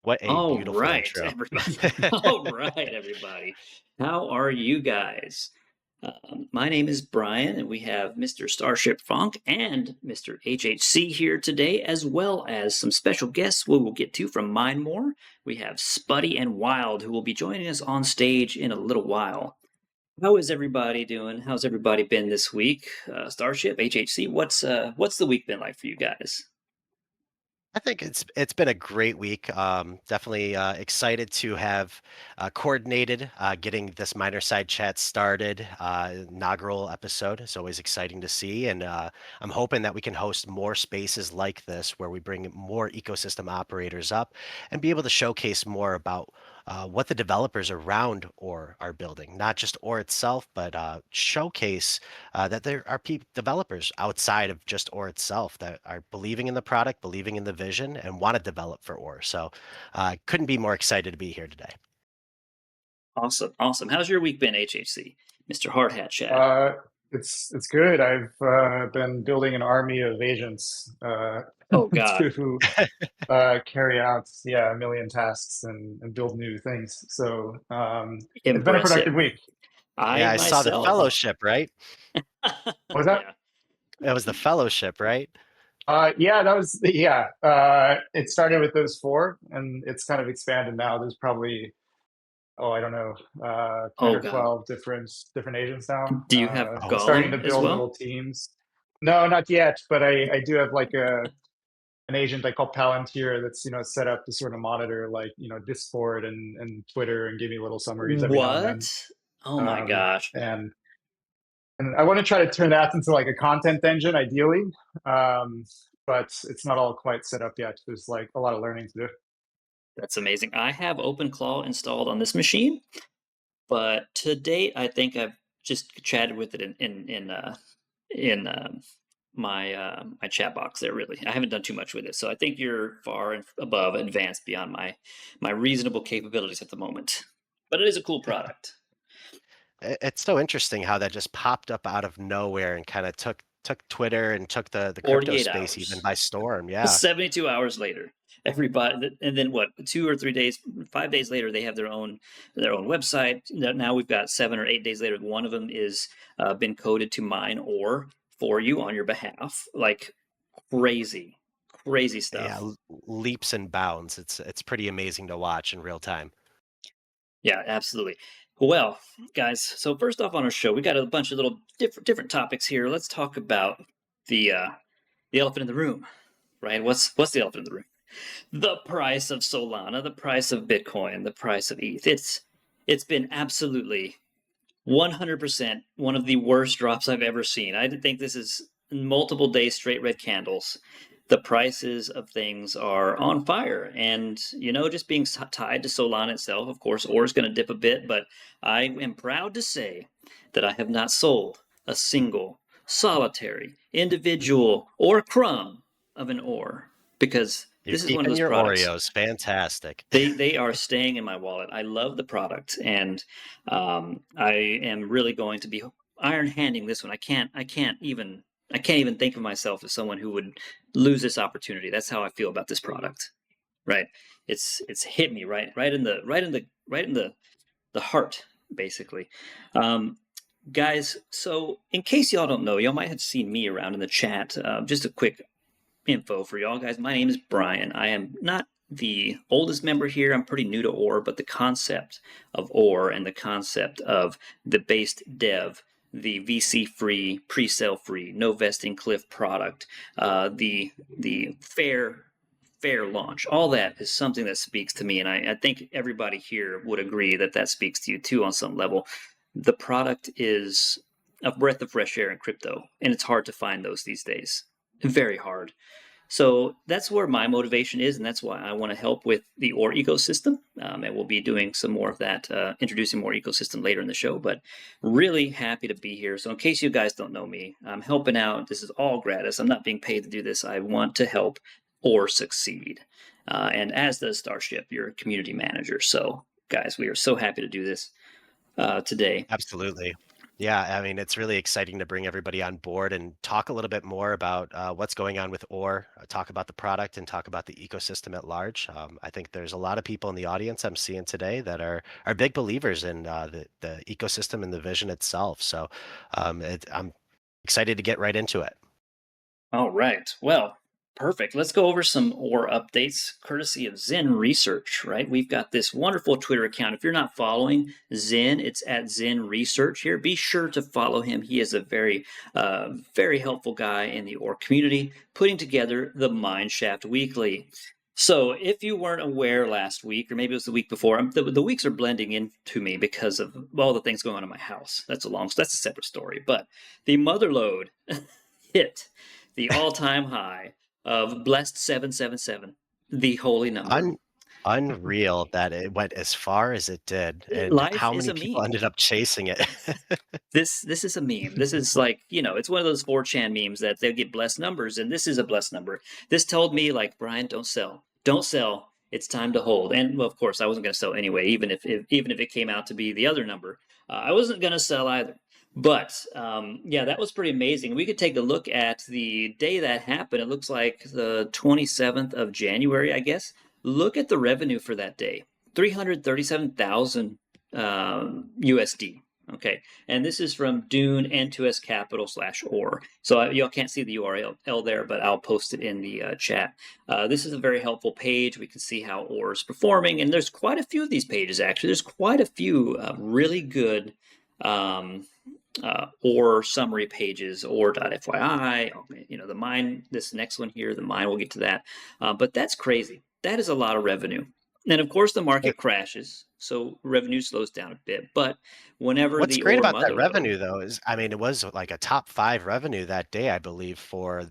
What a All beautiful right, intro. everybody. All right, everybody. How are you guys? My name is Brian, and we have Mr. Starship Fronk and Mr. HHC here today, as well as some special guests we will get to from MineMore. We have Spuddy and Willd, who will be joining us on stage in a little while. How is everybody doing? How's everybody been this week? Starship, HHC, what's the week been like for you guys? I think it's been a great week. Definitely excited to have coordinated getting this Minerside Chat started. Inaugural episode. It's always exciting to see, and I'm hoping that we can host more spaces like this where we bring more ecosystem operators up and be able to showcase more about what the developers around OR are building, not just OR itself, but showcase that there are developers outside of just OR itself that are believing in the product, believing in the vision, and want to develop for OR. So couldn't be more excited to be here today. Awesome, awesome. How's your week been, HHC? Mr. Hardhat Chad. Uh, it's good. I've been building an army of agents Oh God, to carry out a million tasks and build new things. So it's been a productive impressive. week. I Yeah, I saw the myself, fellowship, right? What was that? yeah, It was the fellowship, right? Yeah, that was yeah. It started with those four, and it's kind of expanded now. There's probably I don't know, 10 oh or God. 12 different agents now. Do you have Oh, Starting to Gollum as build well? little teams. No, not yet, but I do have like an agent I call Palantir that's set up to sort of monitor like Discord and Twitter and give me little summaries every now and then. What? Oh my Um, gosh, and and I want to try to turn that into like a content engine, ideally. Um, but it's not all quite set up yet. There's like a lot of learning to do. that's amazing. I have OpenClaw installed on this machine, but to date, I think I've just chatted with it in my chat box there. Really, I haven't done too much with it, so I think you're far and above advanced beyond my reasonable capabilities at the moment. But it is a cool product. it's so interesting how that just popped up out of nowhere and kind of took Twitter and took the crypto 48 space even hours. by storm. Yeah. 72 hours later, everybody, and then what, 2 or 3 days, 5 days later, they have their own website. Now we've got 7 or 8 days later, one of them is been coded to mine or for you on your behalf. Like crazy, crazy Yeah, stuff. leaps and bounds. It's pretty amazing to watch in real time. Yeah, absolutely. Well, guys, so first off on our show, we got a bunch of little different topics here. Let's talk about the elephant in the room, right? What's the elephant in the room? The price of Solana, the price of Bitcoin, the price of ETH. It's been absolutely 100% one of the worst drops I've ever seen. I think this is multiple days straight red candles. The prices of things are on fire, and just being tied to Solana itself, of course, ore is going to dip a bit, but I am proud to say that I have not sold a single solitary individual or crumb of an ore because You're this is one of keeping those your products. Oreos. Fantastic. They are staying in my wallet. I love the product, and I am really going to be iron handing this one. I can't even think of myself as someone who would lose this opportunity. That's how I feel about this product. Right? It's hit me right in the heart, basically. Um, Guys, so in case y'all don't know, y'all might have seen me around in the chat. Just a quick info for y'all guys. My name is Brian. I am not the oldest member here. I'm pretty new to OR, but the concept of OR and the concept of the based dev, the VC free, pre-sale free, no vesting cliff product, the fair launch, all that is something that speaks to me, and I think everybody here would agree that that speaks to you too on some level. The product is a breath of fresh air in crypto, and it's hard to find those these days. Very hard. So that's where my motivation is, and that's why I want to help with the OR ecosystem. And we'll be doing some more of that, introducing more ecosystem later in the show. But really happy to be here. So in case you guys don't know me, I'm helping out. This is all gratis. I'm not being paid to do this. I want to help or succeed. And as does Starship, your community manager. So guys, we are so happy to do this today. Absolutely. Yeah, I mean, it's really exciting to bring everybody on board and talk a little bit more about what's going on with OR, talk about the product, and talk about the ecosystem at large. I think there's a lot of people in the audience I'm seeing today that are big believers in the ecosystem and the vision itself. So I'm excited to get right into it. All right. Well, perfect. Let's go over some ore updates courtesy of Zen Research, right? We've got this wonderful Twitter account. If you're not following Zen, it's at Zen Research here. Be sure to follow him. He is a very helpful guy in the ore community, putting together the Mineshaft Weekly. So, if you weren't aware last week, or maybe it was the week before, the weeks are blending into me because of all the things going on in my house. That's a separate story. But the Motherlode hit the all-time high of blessed 777, the holy number. Un Unreal that it went as far as it did, and Life how is many a people meme. ended up chasing it. This is a meme. This is like, it's one of those 4chan memes that they get blessed numbers, and this is a blessed number. This told me, like, Brian, don't sell. Don't sell. It's time to hold. And well, of course, I wasn't going to sell anyway, even if it came out to be the other number. I wasn't going to sell either. But yeah, that was pretty amazing. We could take a look at the day that happened. It looks like the 27th of January, I guess. Look at the revenue for that day, 337,000 USD. Okay, and this is from Dune N2S Capital /or. So y'all can't see the URL there, but I'll post it in the chat. This is a very helpful page. We can see how OR is performing, and there's quite a few of these pages actually. There's quite a few really good OR summary pages, or.fyi, the mine, this next one here, the mine, we'll get to that. But that's crazy. That is a lot of revenue. And of course, the market crashes, so revenue slows down a bit. But whenever What's the great OR about that mother lode, revenue, though, is I mean, it was like a top 5 revenue that day, I believe, for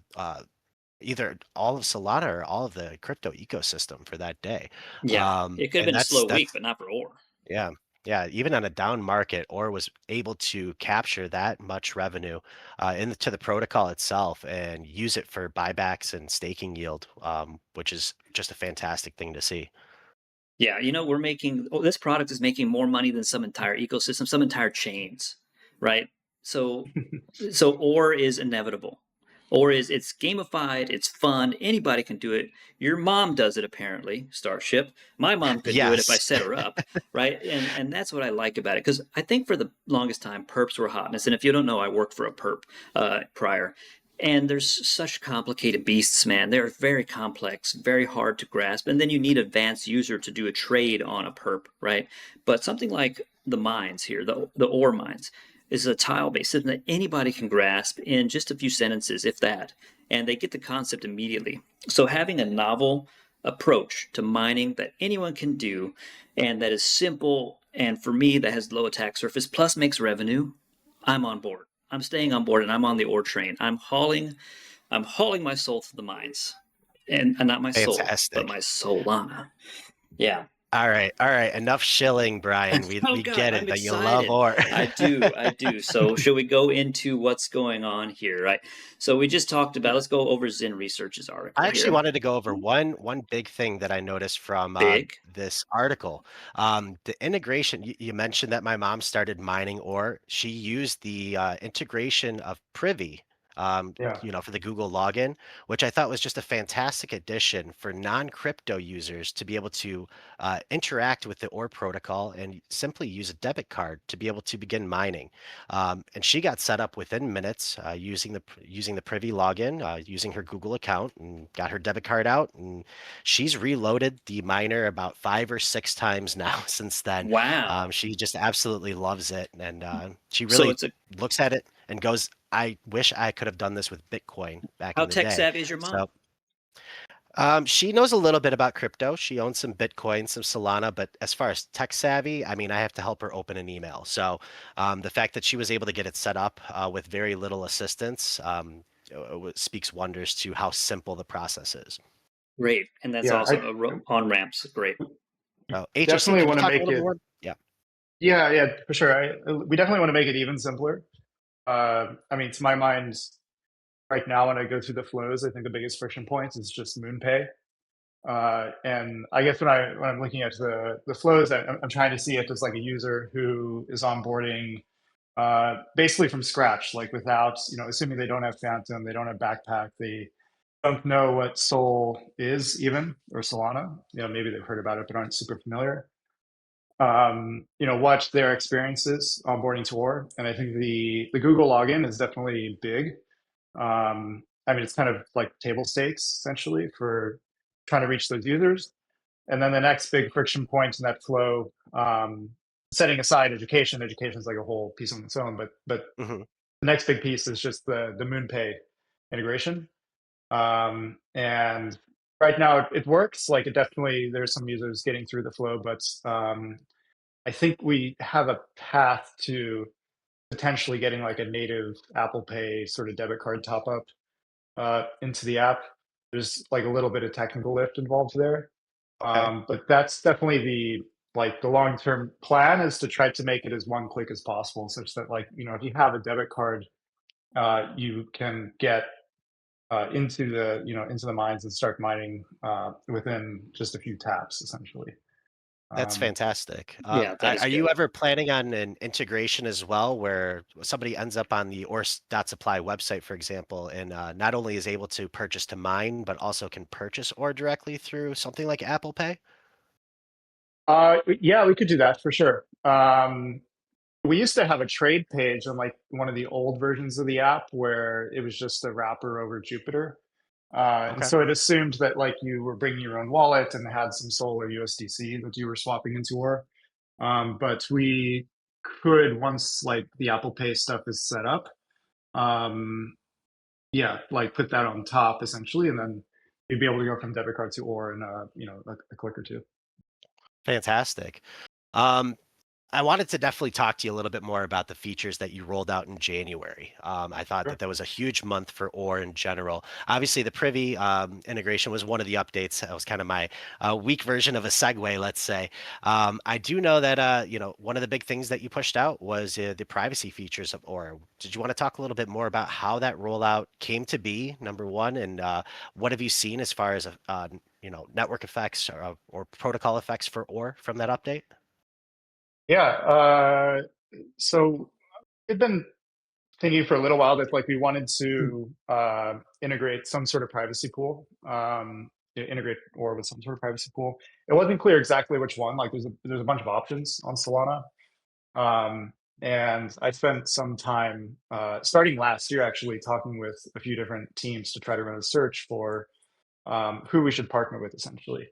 either all of Solana or all of the crypto ecosystem for that day. yeah, it could have And been a slow that's week, but not for OR. yeah, yeah. Even on a down market, Or was able to capture that much revenue into the protocol itself and use it for buybacks and staking yield, which is just a fantastic thing to see. Yeah, this product is making more money than some entire ecosystem, some entire chains, right? So OR is inevitable. It's gamified, it's fun, anybody can do it. Your mom does it apparently, Starship. My mom could do it if I Yes. set her up, right? And that's what I like about it, because I think for the longest time perps were hotness. And if you don't know, I worked for a perp prior. And there's such complicated beasts, man. They're very complex, very hard to grasp. And then you need advanced user to do a trade on a perp, right? But something like the mines here, the ore mines, is a tile-based system that anybody can grasp in just a few sentences, if that, and they get the concept immediately. So having a novel approach to mining that anyone can do, and that is simple, and for me that has low attack surface plus makes revenue, I'm on board. I'm staying on board, and I'm on the ore train. I'm hauling my soul to the mines, and not my soul, but Fantastic. my Solana. Yeah. All right, all right. Enough shilling, Brian. We Oh we God, get I'm it that you love excited. Or. I do. So should we go into what's going on here, right? So we just talked about. Let's go over Zen Research's I article actually here. wanted to go over one big thing that I noticed from Big. this article. The integration. You mentioned that my mom started mining Or. She used the integration of Privy, Yeah. for the Google login, which I thought was just a fantastic addition for non-crypto users to be able to interact with the Or protocol and simply use a debit card to be able to begin mining. And she got set up within minutes using the Privy login, using her Google account, and got her debit card out. And she's reloaded the miner about 5 or 6 times now since then. Wow. She just absolutely loves it, and she So really it's a looks at it and goes, "I wish I could have done this with Bitcoin back how in the tech day." savvy is your mom? So she knows a little bit about crypto. She owns some Bitcoin, some Solana, but as far as tech savvy, I mean, I have to help her open an email. So the fact that she was able to get it set up with very little assistance speaks wonders to how simple the process is. Great, and that's Yeah. awesome. On ramps, great. Oh, HFC, Definitely can you want to talk a make little it. more? Yeah. Yeah, yeah, for sure. We definitely want to make it even simpler. I mean, to my mind, right now when I go through the flows, I think the biggest friction points is just MoonPay. And I guess when I'm looking at the flows, I'm trying to see if there's like a user who is onboarding basically from scratch, like without, assuming they don't have Phantom, they don't have Backpack, they don't know what Sol is even, or Solana. Maybe they've heard about it, but aren't super familiar. Watch their experiences onboarding to Ore. And I think the Google login is definitely big. It's kind of like table stakes essentially for trying to reach those users. And then the next big friction point in that flow, setting aside education is like a whole piece on its own, but Hmm. the next big piece is just the MoonPay integration. And right now it works. Like it definitely, there's some users getting through the flow, but I think we have a path to potentially getting like a native Apple Pay sort of debit card top up into the app. There's like a little bit of technical lift involved there. Okay. But that's definitely the long-term plan is to try to make it as one click as possible, such that if you have a debit card, you can get into the mines and start mining within just a few taps, essentially. That's Um, fantastic. Yeah, that is Are you good. ever planning on an integration as well, where somebody ends up on the Ore.supply website, for example, and not only is able to purchase to mine, but also can purchase ore directly through something like Apple Pay? yeah, we could do that for sure. We used to have a trade page on like one of the old versions of the app where it was just a wrapper over Jupiter. And Okay. so it assumed that like you were bringing your own wallet and had some Sol or USDC that you were swapping into Ore. But we could, once like the Apple Pay stuff is set up, um, yeah, like put that on top essentially, and then you'd be able to go from debit card to Ore in a click or two. Fantastic. Um, I wanted to definitely talk to you a little bit more about the features that you rolled out in January. I thought that Sure. that was a huge month for Ore in general. Obviously, the Privy integration was one of the updates. That was kind of my weak version of a segue, let's say. I do know that one of the big things that you pushed out was the privacy features of Ore. Did you want to talk a little bit more about how that rollout came to be, number one, and what have you seen as far as network effects or protocol effects for Ore from that update? Yeah. So we've been thinking for a little while that like we wanted to integrate some sort of privacy pool, integrate Ore with some sort of privacy pool. It wasn't clear exactly which one. Like there's a bunch of options on Solana. Um, and I spent some time starting last year actually talking with a few different teams to try to run a search for who we should partner with essentially.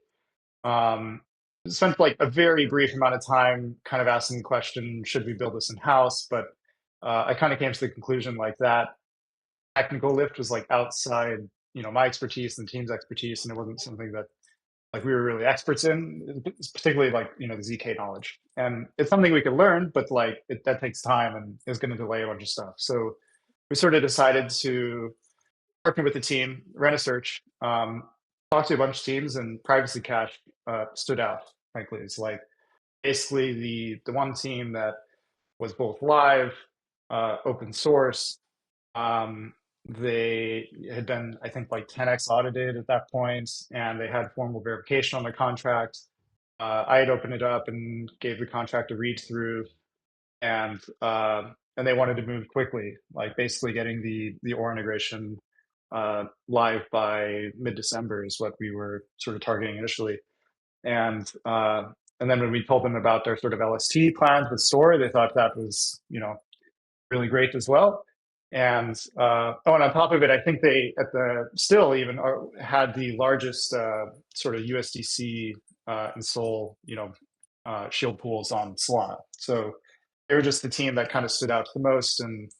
Um, Spent like a very brief amount of time kind of asking the question, should we build this in house? But I kind of came to the conclusion like that technical lift was like outside, my expertise and the team's expertise, and it wasn't something that like we were really experts in, particularly like the ZK knowledge. And it's something we could learn, but like that takes time and is going to delay a bunch of stuff. So we sort of decided to partner with the team, ran a search, talked to a bunch of teams, and Privacy Cache stood out. Frankly, it's like basically the one team that was both live, open source. Um, they had been, I think, like 10x audited at that point, and they had formal verification on the contract. I had opened it up and gave the contract a read through, and they wanted to move quickly, like basically getting the Ore integration live by mid-December is what we were sort of targeting initially. And then when we told them about their sort of LST plans with Store, they thought that was really great as well. And on top of it, I think they at the still even had the largest sort of USDC and Sol shield pools on Solana. So they were just the team that kind of stood out the most, and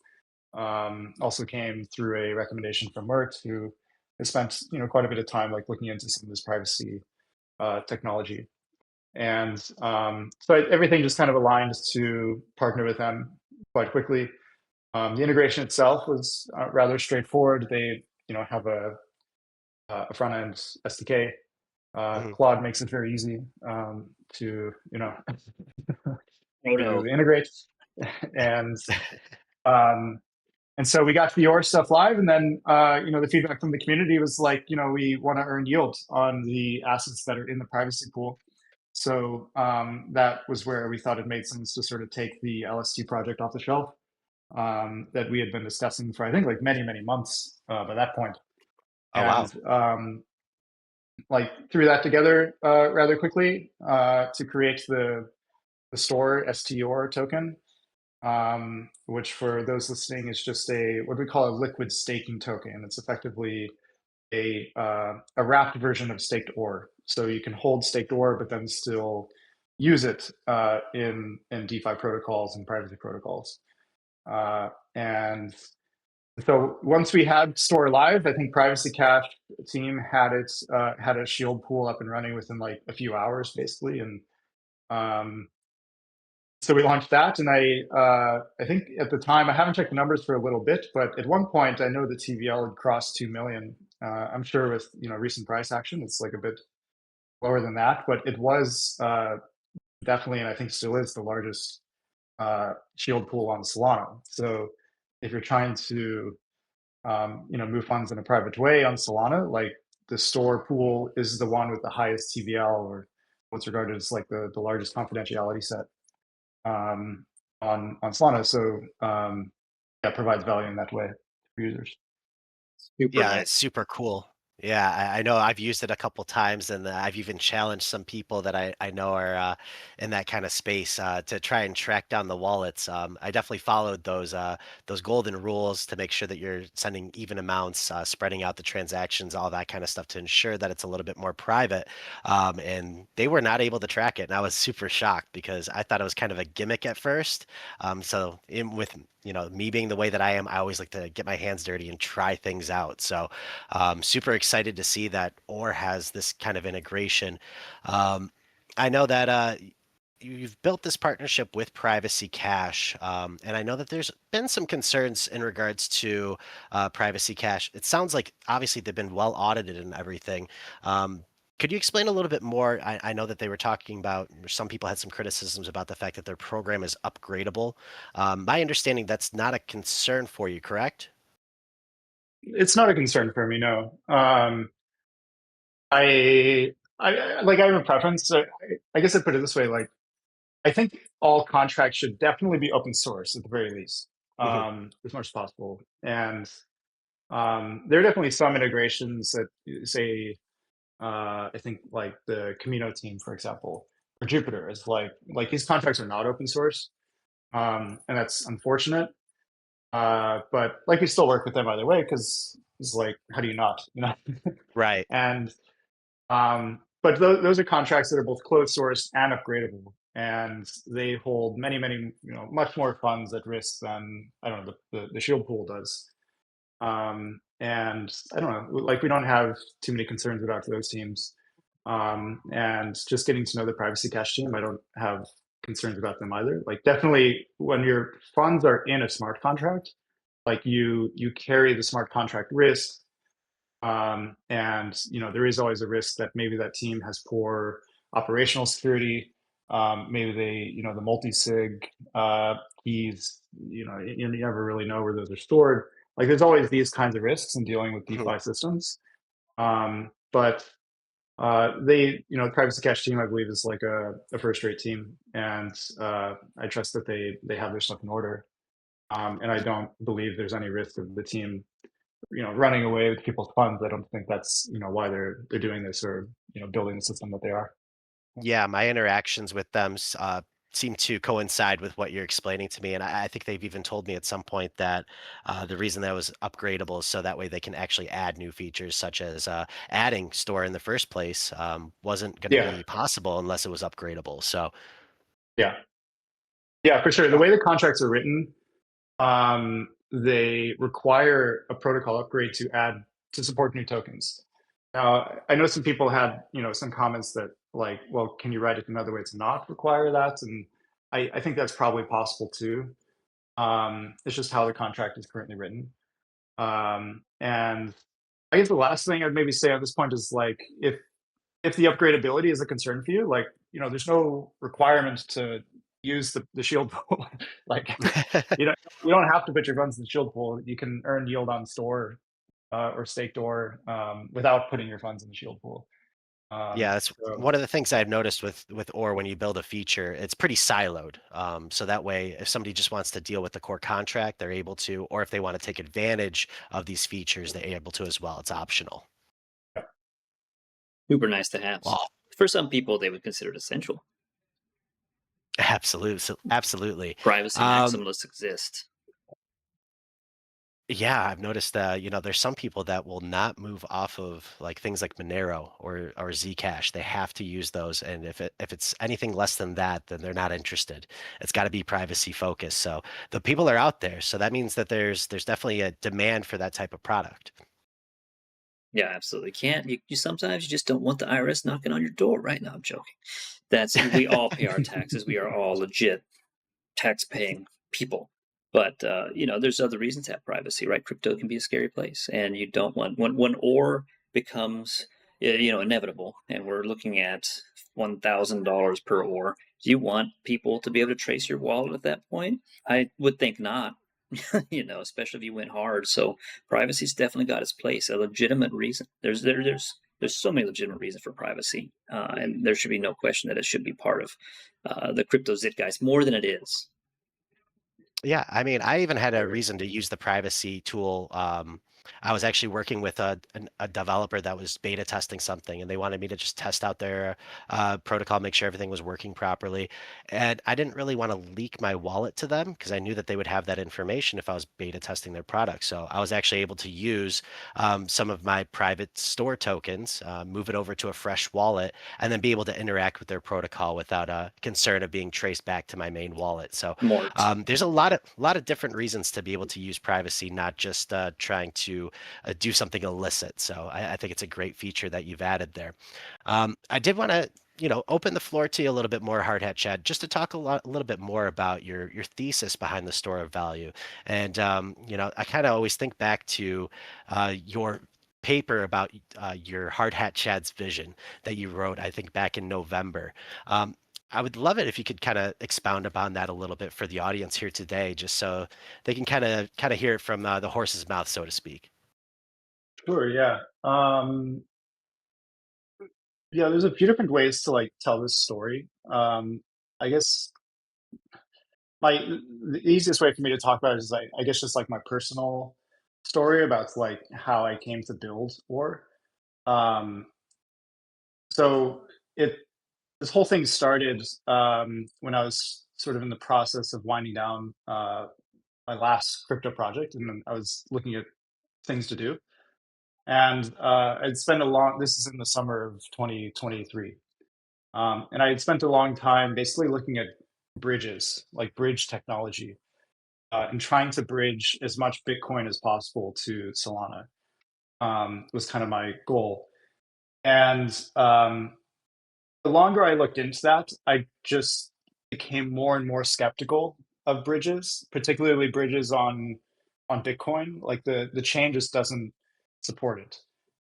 also came through a recommendation from Mert, who has spent quite a bit of time like looking into some of this privacy technology. And so everything just kind of aligned to partner with them quite quickly. The integration itself was rather straightforward. They have a front end SDK. Mhm. Claude makes it very easy to Oh to no. integrate, and um, and so we got the Ore stuff live, and then the feedback from the community was like, we want to earn yield on the assets that are in the privacy pool. So that was where we thought it made sense to sort of take the LST project off the shelf that we had been discussing for I think like many months by that point, Oh, wow. and like threw that together rather quickly to create the store STOR token, which for those listening is just a what we call a liquid staking token. It's effectively a wrapped version of staked ore. So you can hold staked ore, but then still use it in DeFi protocols and privacy protocols. And so once we had Store live, I think Privacy Cache team had a shield pool up and running within like a few hours, basically, and um, so we launched that. And I think at the time I haven't checked the numbers for a little bit, but at one point I know the TVL had crossed 2 million. I'm sure with recent price action, it's like a bit lower than that, but it was definitely, and I think still is, the largest shield pool on Solana. So if you're trying to move funds in a private way on Solana, like the store pool is the one with the highest TVL, or what's regarded as like the largest confidentiality set on Solana. So that provides value in that way for users. Super Yeah, nice. it's super cool. Yeah, I know I've used it a couple times, and I've even challenged some people that I know are in that kind of space to try and track down the wallets. I definitely followed those golden rules to make sure that you're sending even amounts, spreading out the transactions, all that kind of stuff to ensure that it's a little bit more private. And they were not able to track it, and I was super shocked because I thought it was kind of a gimmick at first. So with me being the way that I am, I always like to get my hands dirty and try things out. So super excited to see that Ore has this kind of integration. I know that you've built this partnership with Privacy Cache, and I know that there's been some concerns in regards to Privacy Cache. It sounds like obviously they've been well audited and everything. Um, could you explain a little bit more? I know that they were talking about, some people had some criticisms about the fact that their program is upgradable. My understanding that's not a concern for you, correct? It's not a concern for me, no. I have a preference. So I guess I put it this way: like I think all contracts should definitely be open source at the very least, Mhm. as much as possible. And there are definitely some integrations that say, I think like the Camino team, for example, or Jupiter is like these contracts are not open source, and that's unfortunate. But like we still work with them either way because it's like, how do you not, Right. And but those are contracts that are both closed source and upgradable, and they hold many, much more funds at risk than I don't know the Shield pool does. And I don't know, like we don't have too many concerns about those teams. And just getting to know the Privacy Cache team, I don't have concerns about them either. Like definitely when your funds are in a smart contract, like you carry the smart contract risk, and there is always a risk that maybe that team has poor operational security. Maybe the multi-sig keys, you never really know where those are stored. Like there's always these kinds of risks in dealing with Mhm. DeFi systems. But the Privacy Cache team, I believe, is like a first-rate team, and I trust that they have their stuff in order. And I don't believe there's any risk of the team running away with people's funds. I don't think that's why they're doing this, or building the system that they are. Yeah, my interactions with them seem to coincide with what you're explaining to me, and I think they've even told me at some point that the reason that was upgradable is so that way they can actually add new features, such as adding store in the first place wasn't going to Yeah, be possible unless it was upgradable. So, yeah, yeah, for sure. The oh, way the contracts are written, they require a protocol upgrade to support new tokens. Now, I know some people had some comments that like, well, can you write it another way to not require that? And I think that's probably possible too. It's just how the contract is currently written. And I guess the last thing I'd maybe say at this point is like if the upgradability is a concern for you, like there's no requirement to use the shield pool. Like you don't you don't have to put your funds in the shield pool. You can earn yield on store or staked or without putting your funds in the shield pool. Yeah, that's So one of the things I've noticed with Ore when you build a feature, it's pretty siloed. So that way, if somebody just wants to deal with the core contract, they're able to, or if they want to take advantage of these features, they're able to as well. It's optional. Super nice to have. Well, For some people, they would consider it essential. absolutely, absolutely. Privacy Um, maximalists exist. Yeah, I've noticed that, there's some people that will not move off of like things like Monero or Zcash. They have to use those. And if it's anything less than that, then they're not interested. It's got to be privacy focused. So the people are out there. So that means that there's definitely a demand for that type of product. Yeah, absolutely. Can't you sometimes you just don't want the IRS knocking on your door, right? Now I'm joking. That's we all pay our taxes. We are all legit tax paying people. But there's other reasons to have privacy, right? Crypto can be a scary place, and you don't want when ore becomes inevitable, and we're looking at $1,000 per ore. Do you want people to be able to trace your wallet at that point? I would think not. Especially if you went hard. So privacy's definitely got its place. A legitimate reason. There's so many legitimate reasons for privacy, and there should be no question that it should be part of the crypto zit guys more than it is. Yeah, I mean, I even had a reason to use the privacy tool. I was actually working with a developer that was beta testing something, and they wanted me to just test out their protocol, make sure everything was working properly. And I didn't really want to leak my wallet to them because I knew that they would have that information if I was beta testing their product. So I was actually able to use some of my private store tokens, move it over to a fresh wallet, and then be able to interact with their protocol without a concern of being traced back to my main wallet. So Mort. there's a lot of different reasons to be able to use privacy, not just trying to do something illicit. So I think it's a great feature that you've added there. I did want to, open the floor to you a little bit more, Hard Hat Chad, just to talk a little bit more about your thesis behind the store of value. And I kind of always think back to your paper about your Hard Hat Chad's vision that you wrote, I think, back in November. I would love it if you could kind of expound upon that a little bit for the audience here today, just so they can kind of hear it from the horse's mouth, so to speak. sure, yeah. Yeah, there's a few different ways to like tell this story. I guess my the easiest way for me to talk about it is like I guess just like my personal story about like how I came to build War. Um, so it this whole thing started when I was sort of in the process of winding down my last crypto project, and then I was looking at things to do. And I'd spent a long. This is in the summer of 2023. And I had spent a long time basically looking at bridges, like bridge technology, and trying to bridge as much Bitcoin as possible to Solana was kind of my goal. And the longer I looked into that, I just became more and more skeptical of bridges, particularly bridges on Bitcoin. Like the chain just doesn't support it.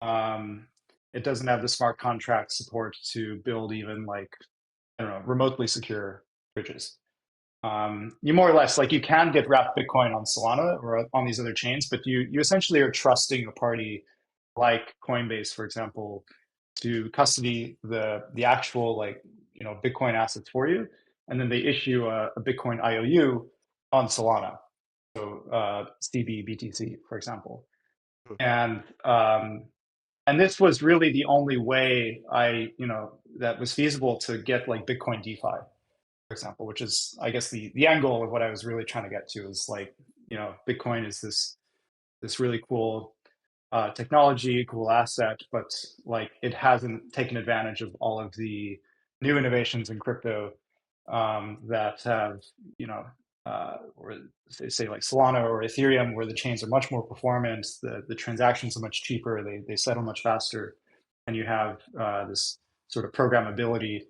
Um, it doesn't have the smart contract support to build even like I don't know remotely secure bridges. You more or less like you can get wrapped Bitcoin on Solana or on these other chains, but you essentially are trusting a party like Coinbase, for example, to custody the actual like Bitcoin assets for you, and then they issue a Bitcoin IOU on Solana, so CBBTC, for example, Hmm. and this was really the only way that was feasible to get like Bitcoin DeFi, for example, which is I guess the end goal of what I was really trying to get to is like Bitcoin is this really cool technology, cool asset, but like it hasn't taken advantage of all of the new innovations in crypto that have, or say like Solana or Ethereum, where the chains are much more performant, the transactions are much cheaper, they settle much faster, and you have this sort of programmability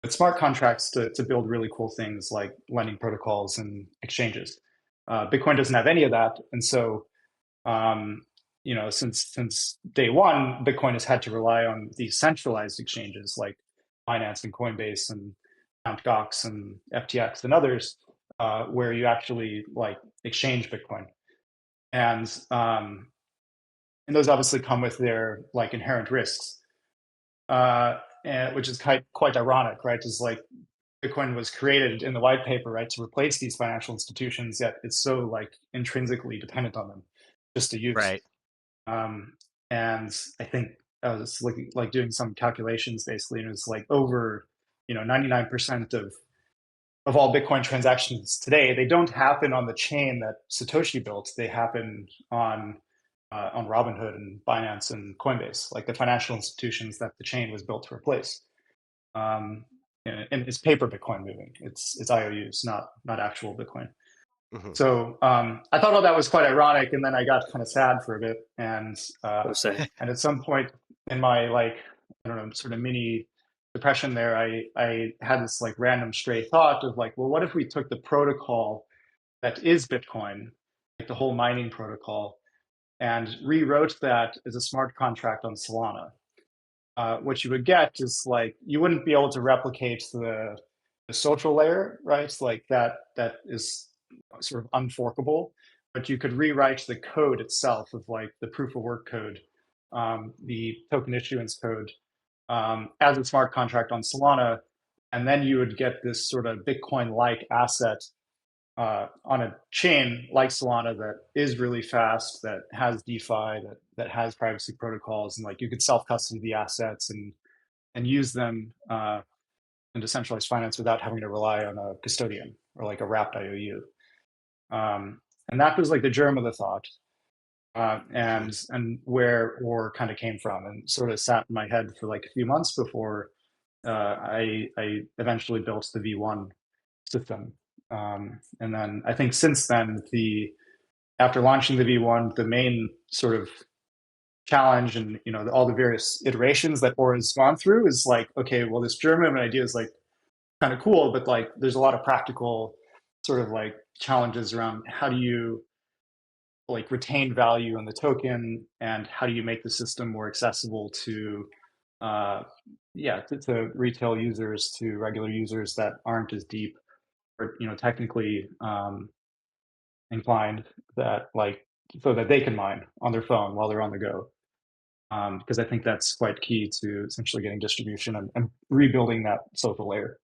with smart contracts to build really cool things like lending protocols and exchanges. Bitcoin doesn't have any of that, and so um, since day one, Bitcoin has had to rely on these centralized exchanges like Binance and Coinbase and Mt. Gox and FTX and others, where you actually like exchange Bitcoin, and those obviously come with their like inherent risks. and which is quite ironic, right? Is like Bitcoin was created in the white paper, right, to replace these financial institutions, yet it's so like intrinsically dependent on them just to use. Right. And I think I was looking like doing some calculations basically, and it's like over 99% of all Bitcoin transactions today, they don't happen on the chain that Satoshi built. They happen on Robinhood and Binance and Coinbase, like the financial institutions that the chain was built to replace. And it's paper Bitcoin moving. It's IOUs, not actual Bitcoin. Hmm. So I thought all that was quite ironic, and then I got kind of sad for a bit, and at some point in my like I don't know sort of mini depression there, I had this like random stray thought of like, well, what if we took the protocol that is Bitcoin, like the whole mining protocol, and rewrote that as a smart contract on Solana? What you would get is like you wouldn't be able to replicate the social layer, right? It's like that is sort of unforkable, but you could rewrite the code itself of like the proof of work code, the token issuance code, as a smart contract on Solana, and then you would get this sort of Bitcoin-like asset on a chain like Solana that is really fast, that has DeFi, that has privacy protocols, and like you could self-custody the assets and use them in decentralized finance without having to rely on a custodian or like a wrapped IOU. And that was like the germ of the thought, and where Or kind of came from, and sort of sat in my head for like a few months before I eventually built the V1 system. And then I think since then, after launching the V1, the main sort of challenge and all the various iterations that Aura has gone through is like, okay, well, this German idea is like kind of cool, but like there's a lot of practical sort of like challenges around how do you like retain value in the token, and how do you make the system more accessible to to retail users, to regular users that aren't as deep or technically inclined, that like so that they can mine on their phone while they're on the go, because I think that's quite key to essentially getting distribution and rebuilding that social layer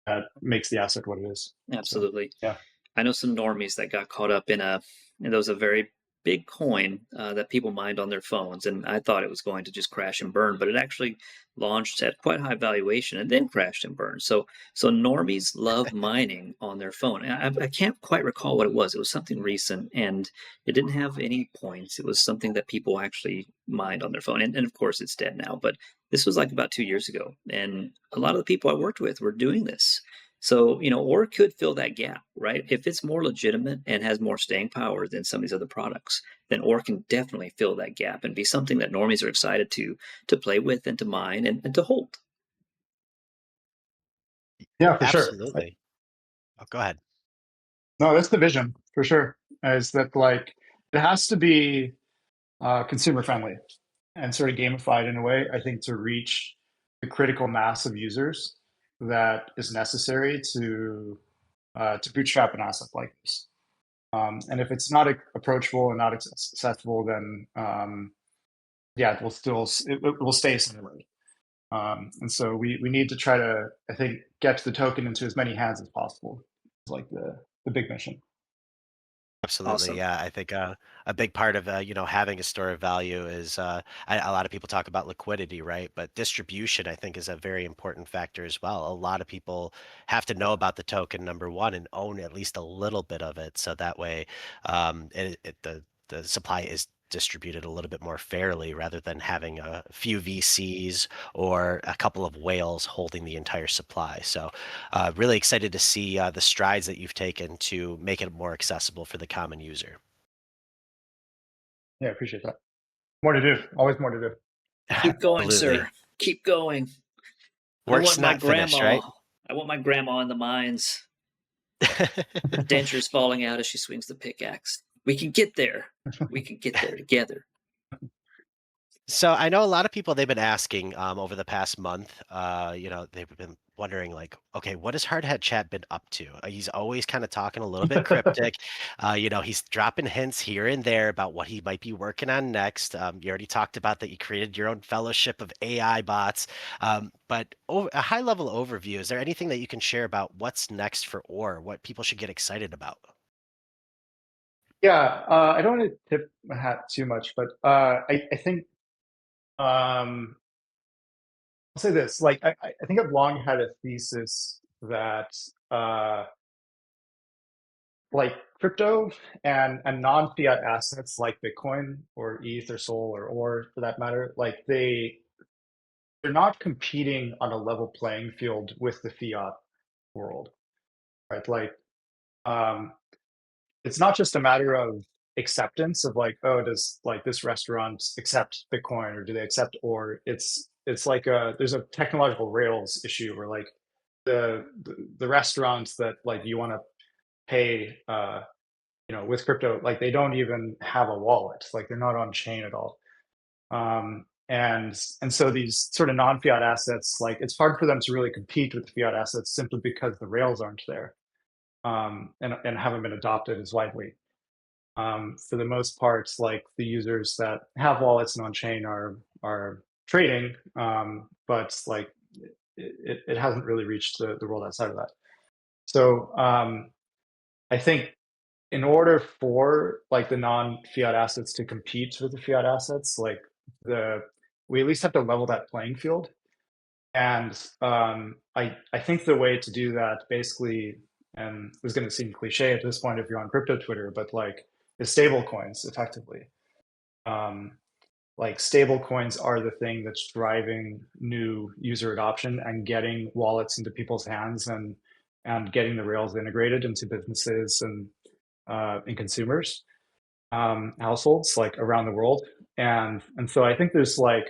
that makes the asset what it is. Absolutely. So, yeah. I know some normies that got caught up in there was a very big coin that people mined on their phones, and I thought it was going to just crash and burn, but it actually launched at quite high valuation and then crashed and burned. So normies love mining on their phone. And I can't quite recall what it was. It was something recent, and it didn't have any points. It was something that people actually mined on their phone, and of course it's dead now. But this was like about 2 years ago, and a lot of the people I worked with were doing this. So, or could fill that gap, right? If it's more legitimate and has more staying power than some of these other products, then Or can definitely fill that gap and be something that normies are excited to play with and to mine and to hold. Yeah, for sure. Absolutely. Oh, go ahead. No, that's the vision for sure. Is that like it has to be consumer friendly and sort of gamified in a way, I think, to reach the critical mass of users that is necessary to bootstrap an asset like this. And if it's not approachable and not accessible, then it will stay similar. And so we need to try to, I think, get the token into as many hands as possible. It's like the big mission. Absolutely, Awesome. yeah. I think a big part of having a store of value is a lot of people talk about liquidity, right? But distribution, I think, is a very important factor as well. A lot of people have to know about the token, number one, and own at least a little bit of it, so that way the supply is distributed a little bit more fairly, rather than having a few VCs or a couple of whales holding the entire supply. So really excited to see the strides that you've taken to make it more accessible for the common user. Yeah, I appreciate that. More to do. Always more to do. Keep going, Absolutely. sir. Keep going. I Work's want my not finished, grandma. right? I want my grandma in the mines. Her dentures falling out as she swings the pickaxe. We can get there. We can get there together. So I know a lot of people, they've been asking over the past month, they've been wondering like, okay, what has Hardhat Chat been up to? He's always kind of talking a little bit cryptic. He's dropping hints here and there about what he might be working on next. You already talked about that you created your own fellowship of AI bots. But a high level overview, is there anything that you can share about what's next for OR, what people should get excited about? Yeah, I don't want to tip my hat too much, but I think I'll say this: like, I think I've long had a thesis that uh, like crypto and non-fiat assets like Bitcoin or ETH or Sol or for that matter, like they're not competing on a level playing field with the fiat world, right? Like, um, it's not just a matter of acceptance of like, oh, does like this restaurant accept Bitcoin or do they accept, or it's like there's a technological rails issue where like the restaurants that like you want to pay with crypto, like they don't even have a wallet, like they're not on chain at all. And so these sort of non-fiat assets, like it's hard for them to really compete with the fiat assets simply because the rails aren't there, and haven't been adopted as widely. For the most part, like the users that have wallets and on chain are trading, but like it hasn't really reached the world outside of that. So I think in order for like the non-fiat assets to compete with the fiat assets, like the we at least have to level that playing field. And I think the way to do that basically, and this is going to seem cliche at this point if you're on crypto Twitter, but like is stable coins effectively. Um, like stable coins are the thing that's driving new user adoption and getting wallets into people's hands and getting the rails integrated into businesses and consumers, households like around the world. And so I think there's like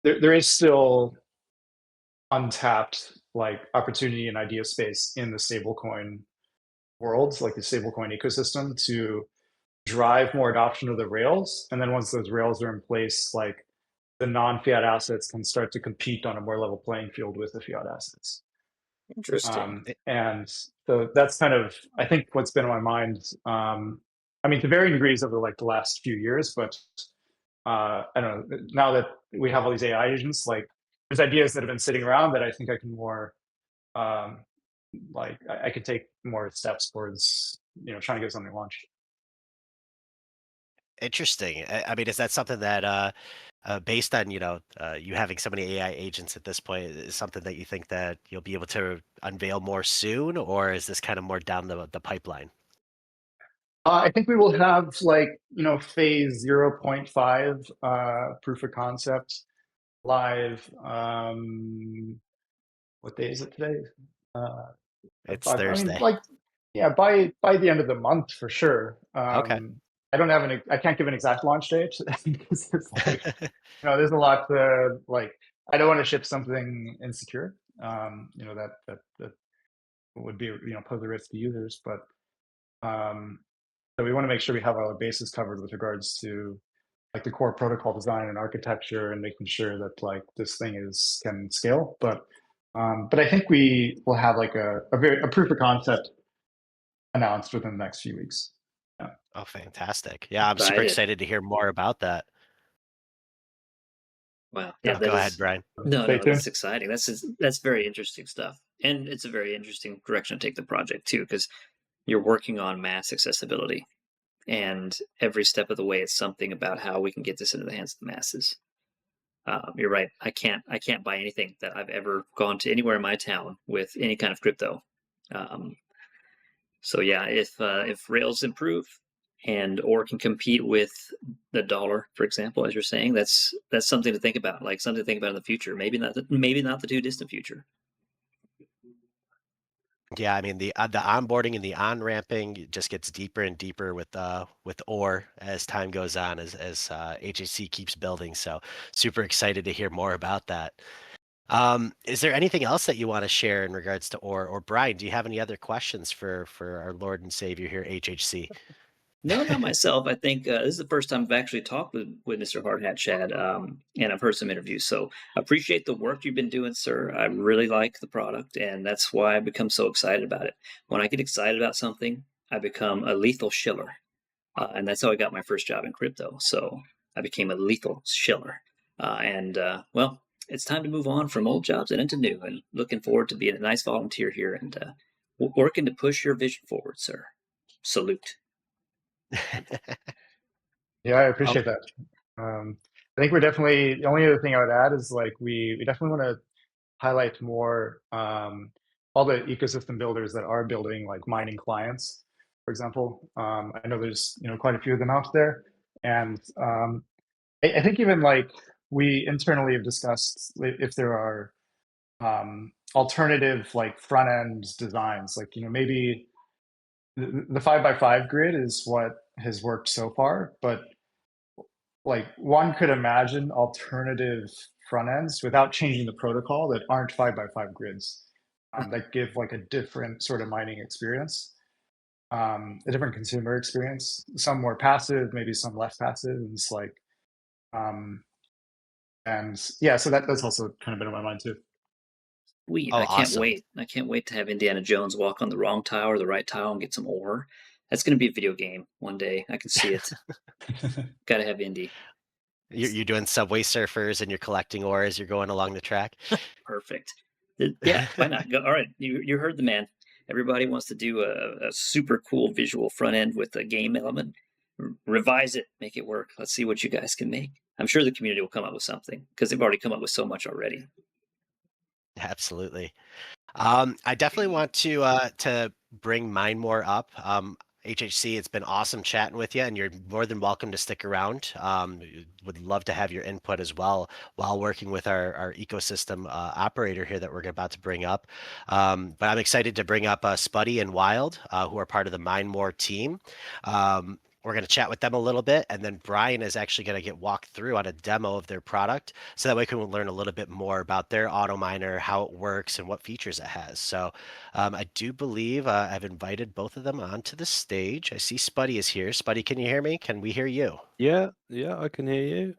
there is still untapped like opportunity and idea space in the stablecoin worlds, like the stablecoin ecosystem, to drive more adoption of the rails. And then once those rails are in place, like the non-fiat assets can start to compete on a more level playing field with the fiat assets. Interesting. And so that's kind of, I think, what's been on my mind. I mean, to varying degrees over like the last few years, but I don't know. Now that we have all these AI agents, like there's ideas that have been sitting around that I think I can more, um, like I could take more steps towards, trying to get something launched. Interesting. I mean, is that something that, based on, you having so many AI agents at this point, is something that you think that you'll be able to unveil more soon, or is this kind of more down the pipeline? I think we will have like, phase 0.5 proof of concept live. What day is it today? Uh, It's I mean, Thursday. like, yeah, by the end of the month for sure. Okay. I don't have I can't give an exact launch date because it's like, there's a lot to like. I don't want to ship something insecure. That would be, pose a risk to users, but um, so we want to make sure we have our bases covered with regards to like the core protocol design and architecture and making sure that like this thing can scale. But I think we will have like a proof of concept announced within the next few weeks. Yeah. Oh, fantastic. Yeah, I'm super Excited. excited to hear more about that. Wow. Yeah, Yeah. that Go ahead, is Brian. Stay no, tuned. that's exciting. That's very interesting stuff. And it's a very interesting direction to take the project too, because you're working on mass accessibility. And every step of the way, it's something about how we can get this into the hands of the masses. You're right. I can't buy anything that I've ever gone to anywhere in my town with any kind of crypto. Um, so yeah, if Rails improve and or can compete with the dollar, for example, as you're saying, that's something to think about. Like something to think about in the future. Maybe not the too distant future. Yeah, I mean the onboarding and the on ramping just gets deeper and deeper with OR as time goes on, as HHC keeps building. So super excited to hear more about that. Is there anything else that you want to share in regards to OR? Or Brian, do you have any other questions for our Lord and Savior here, HHC? No, not myself. I think this is the first time I've actually talked with Mr. Hardhat Chad, and I've heard some interviews. So appreciate the work you've been doing, sir. I really like the product, and that's why I become so excited about it. When I get excited about something, I become a lethal shiller, and that's how I got my first job in crypto. So I became a lethal shiller, and well, it's time to move on from old jobs and into new. And looking forward to being a nice volunteer here and working to push your vision forward, sir. Salute. Yeah, I Oh, appreciate that. I think we're definitely the only other thing I would add is like we definitely want to highlight more all the ecosystem builders that are building like mining clients, for example. I know there's quite a few of them out there, and I think even like we internally have discussed if there are alternative like front end designs, like maybe the 5x5 grid is what has worked so far, but like one could imagine alternative front ends without changing the protocol that aren't 5x5 grids that give like a different sort of mining experience, a different consumer experience, some more passive, maybe some less passive. And it's like, um, and yeah, so that's also kind of been on my mind too. sweet. Oh, I can't awesome. wait. I can't wait to have Indiana Jones walk on the wrong tile or the right tile and get some ore. That's going to be a video game one day. I can see it. Got to have Indy. You're doing Subway Surfers and you're collecting ore as you're going along the track. Perfect. Yeah, why not? Go. All right, you heard the man. Everybody wants to do a super cool visual front end with a game element. Revise it, make it work. Let's see what you guys can make. I'm sure the community will come up with something because they've already come up with so much already. Absolutely. I definitely want to bring MineMore up. HHC, it's been awesome chatting with you, and you're more than welcome to stick around. Would love to have your input as well while working with our ecosystem operator here that we're about to bring up. But I'm excited to bring up Spuddy and Willd, who are part of the MineMore team. We're going to chat with them a little bit, and then Brian is actually going to get walked through on a demo of their product, so that way we can learn a little bit more about their auto miner, how it works, and what features it has. So I do believe I've invited both of them onto the stage. I see Spuddy is here. Spuddy, can you hear me? Can we hear you? Yeah, I can hear you.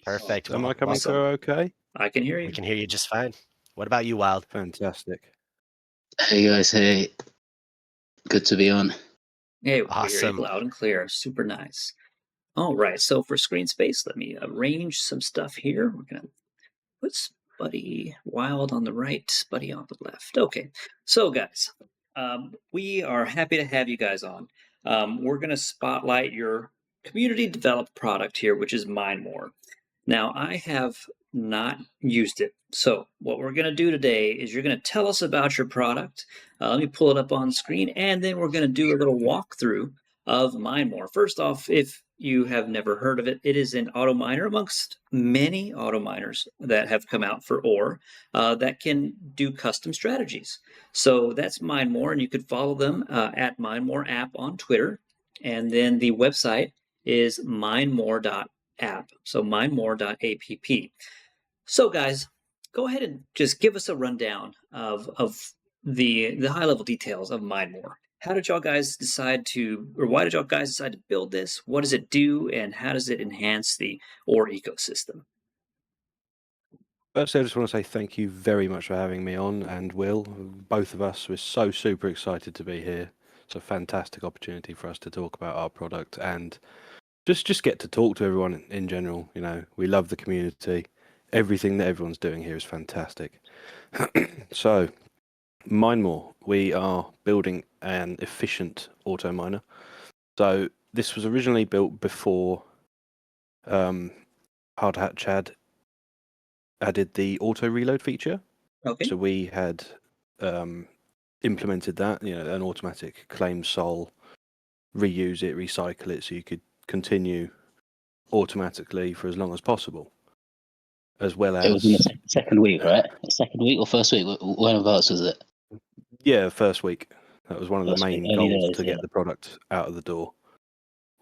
Perfect. Am I coming Awesome. through okay? I can hear We you. can hear you just fine. What about you, Wild? Fantastic. Hey guys, hey. Good to be on. Hey, we hear you Awesome. loud and clear. Super nice. All right, so for screen space, let me arrange some stuff here. We're gonna put Spuddy Wild on the right, Spuddy on the left. Okay, so guys, we are happy to have you guys on. We're gonna spotlight your community developed product here, which is MineMore. Now, I have not used it. So, what we're going to do today is you're going to tell us about your product. Let me pull it up on screen, and then we're going to do a little walkthrough of MineMore. First off, if you have never heard of it, it is an auto miner amongst many auto miners that have come out for ore that can do custom strategies. So that's MineMore, and you could follow them at MineMore app on Twitter. And then the website is minemore.app. So minemore.app. So guys, go ahead and just give us a rundown of the high level details of MineMore. How did y'all guys decide to, or why did y'all guys decide to build this? What does it do, and how does it enhance the ore ecosystem? Firstly, I just want to say thank you very much for having me on, and Will. Both of us, we're so super excited to be here. It's a fantastic opportunity for us to talk about our product and just get to talk to everyone in general. You know, we love the community. Everything that everyone's doing here is fantastic. So, MineMore, we are building an efficient auto miner. So this was originally built before Hardhat Chad added the auto reload feature. Okay. So we had implemented that, an automatic claim sol, reuse it, recycle it, so you could continue automatically for as long as possible. As well as It was in the second week, right? Second week or first week? Whenabouts was it? yeah, first week. That was one of the First week, main early goals days, to yeah. get the product out of the door.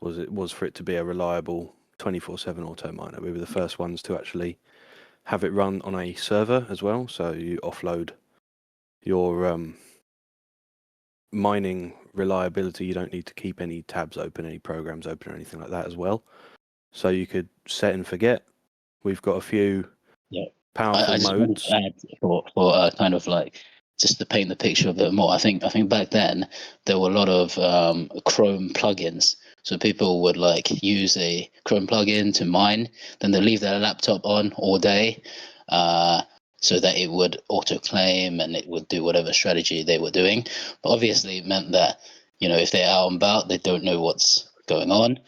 Was for it to be a reliable 24/7 auto miner. We were the first ones to actually have it run on a server as well, so you offload your mining reliability, you don't need to keep any tabs open, any programs open, or anything like that as well. So you could set and forget. We've got a few powerful I just wanted modes. to add for kind of like just to paint the picture a bit more. I think back then there were a lot of Chrome plugins. So people would like use a Chrome plugin to mine, then they leave their laptop on all day, so that it would auto claim and it would do whatever strategy they were doing. But obviously, it meant that if they're out and about, they don't know what's going on.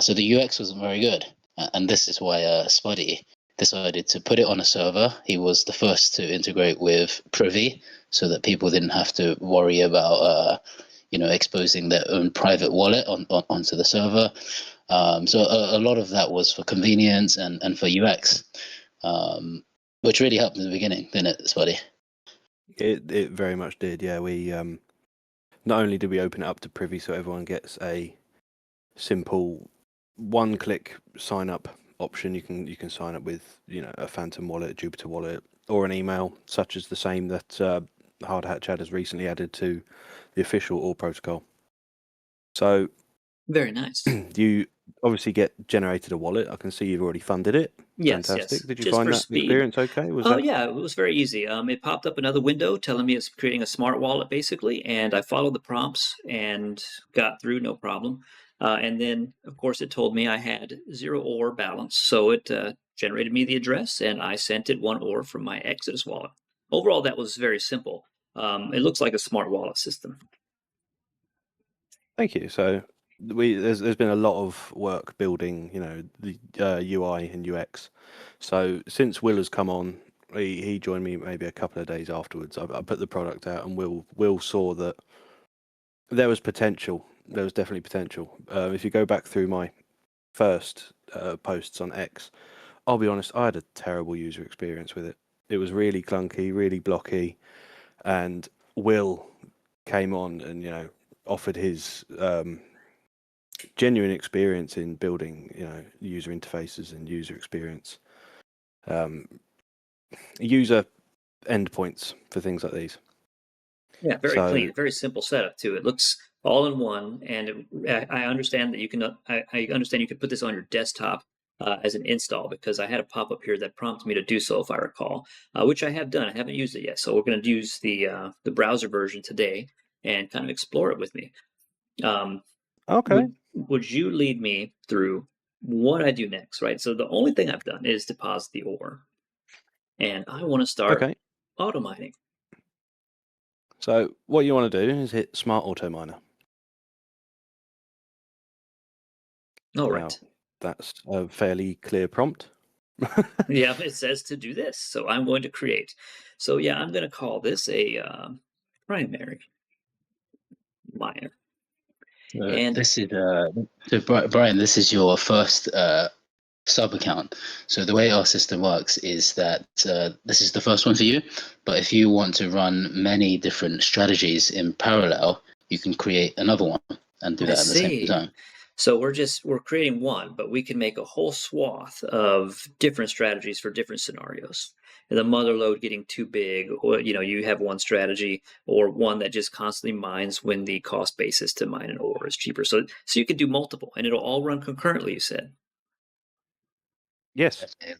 So the UX wasn't very good, and this is why Spuddy decided to put it on a server. He was the first to integrate with Privy, so that people didn't have to worry about exposing their own private wallet onto the server. So a lot of that was for convenience and for UX, which really helped in the beginning, didn't it, Spuddy? It very much did. Yeah, we not only did we open it up to Privy, so everyone gets a simple one-click sign up option. You can sign up with a Phantom wallet, a Jupiter wallet, or an email, such as the same that Hard Hat Chat has recently added to the official All protocol. So Very nice. you obviously get generated a wallet. I can see you've already funded it. Yes, Fantastic. yes. Did you Just find for that speed. experience okay? Yeah, it was very easy. It popped up another window telling me it's creating a smart wallet, basically, and I followed the prompts and got through no problem. And then, of course, it told me I had 0 OR balance, so it generated me the address, and I sent it 1 OR from my Exodus wallet. Overall, that was very simple. It looks like a smart wallet system. Thank you. So there's been a lot of work building, the UI and UX. So since Will has come on, he joined me maybe a couple of days afterwards. I put the product out, and Will saw that there was potential. There was definitely potential. If you go back through my first posts on X, I'll be honest, I had a terrible user experience with it. It was really clunky, really blocky, and Will came on and offered his genuine experience in building user interfaces and user experience, user endpoints for things like these. Yeah, very clean, very simple setup too. It looks all in one, and I understand that you can. I understand you can put this on your desktop as an install, because I had a pop up here that prompted me to do so, if I recall, which I have done. I haven't used it yet, so we're going to use the browser version today and kind of explore it with me. Okay. Would you lead me through what I do next? Right. So the only thing I've done is deposit the ore, and I want to start auto mining. So what you want to do is hit Smart Auto Miner. All right. Now, that's a fairly clear prompt. Yeah, it says to do this, so I'm going to create. So yeah, I'm going to call this a primary miner. And this is so Brian, this is your first sub account. So the way our system works is that this is the first one for you, but if you want to run many different strategies in parallel, you can create another one and do that at the same time. So we're creating one, but we can make a whole swath of different strategies for different scenarios. The mother load getting too big, or you have one strategy, or one that just constantly mines when the cost basis to mine an ore is cheaper. So you can do multiple, and it'll all run concurrently, you said. Yes. Yeah.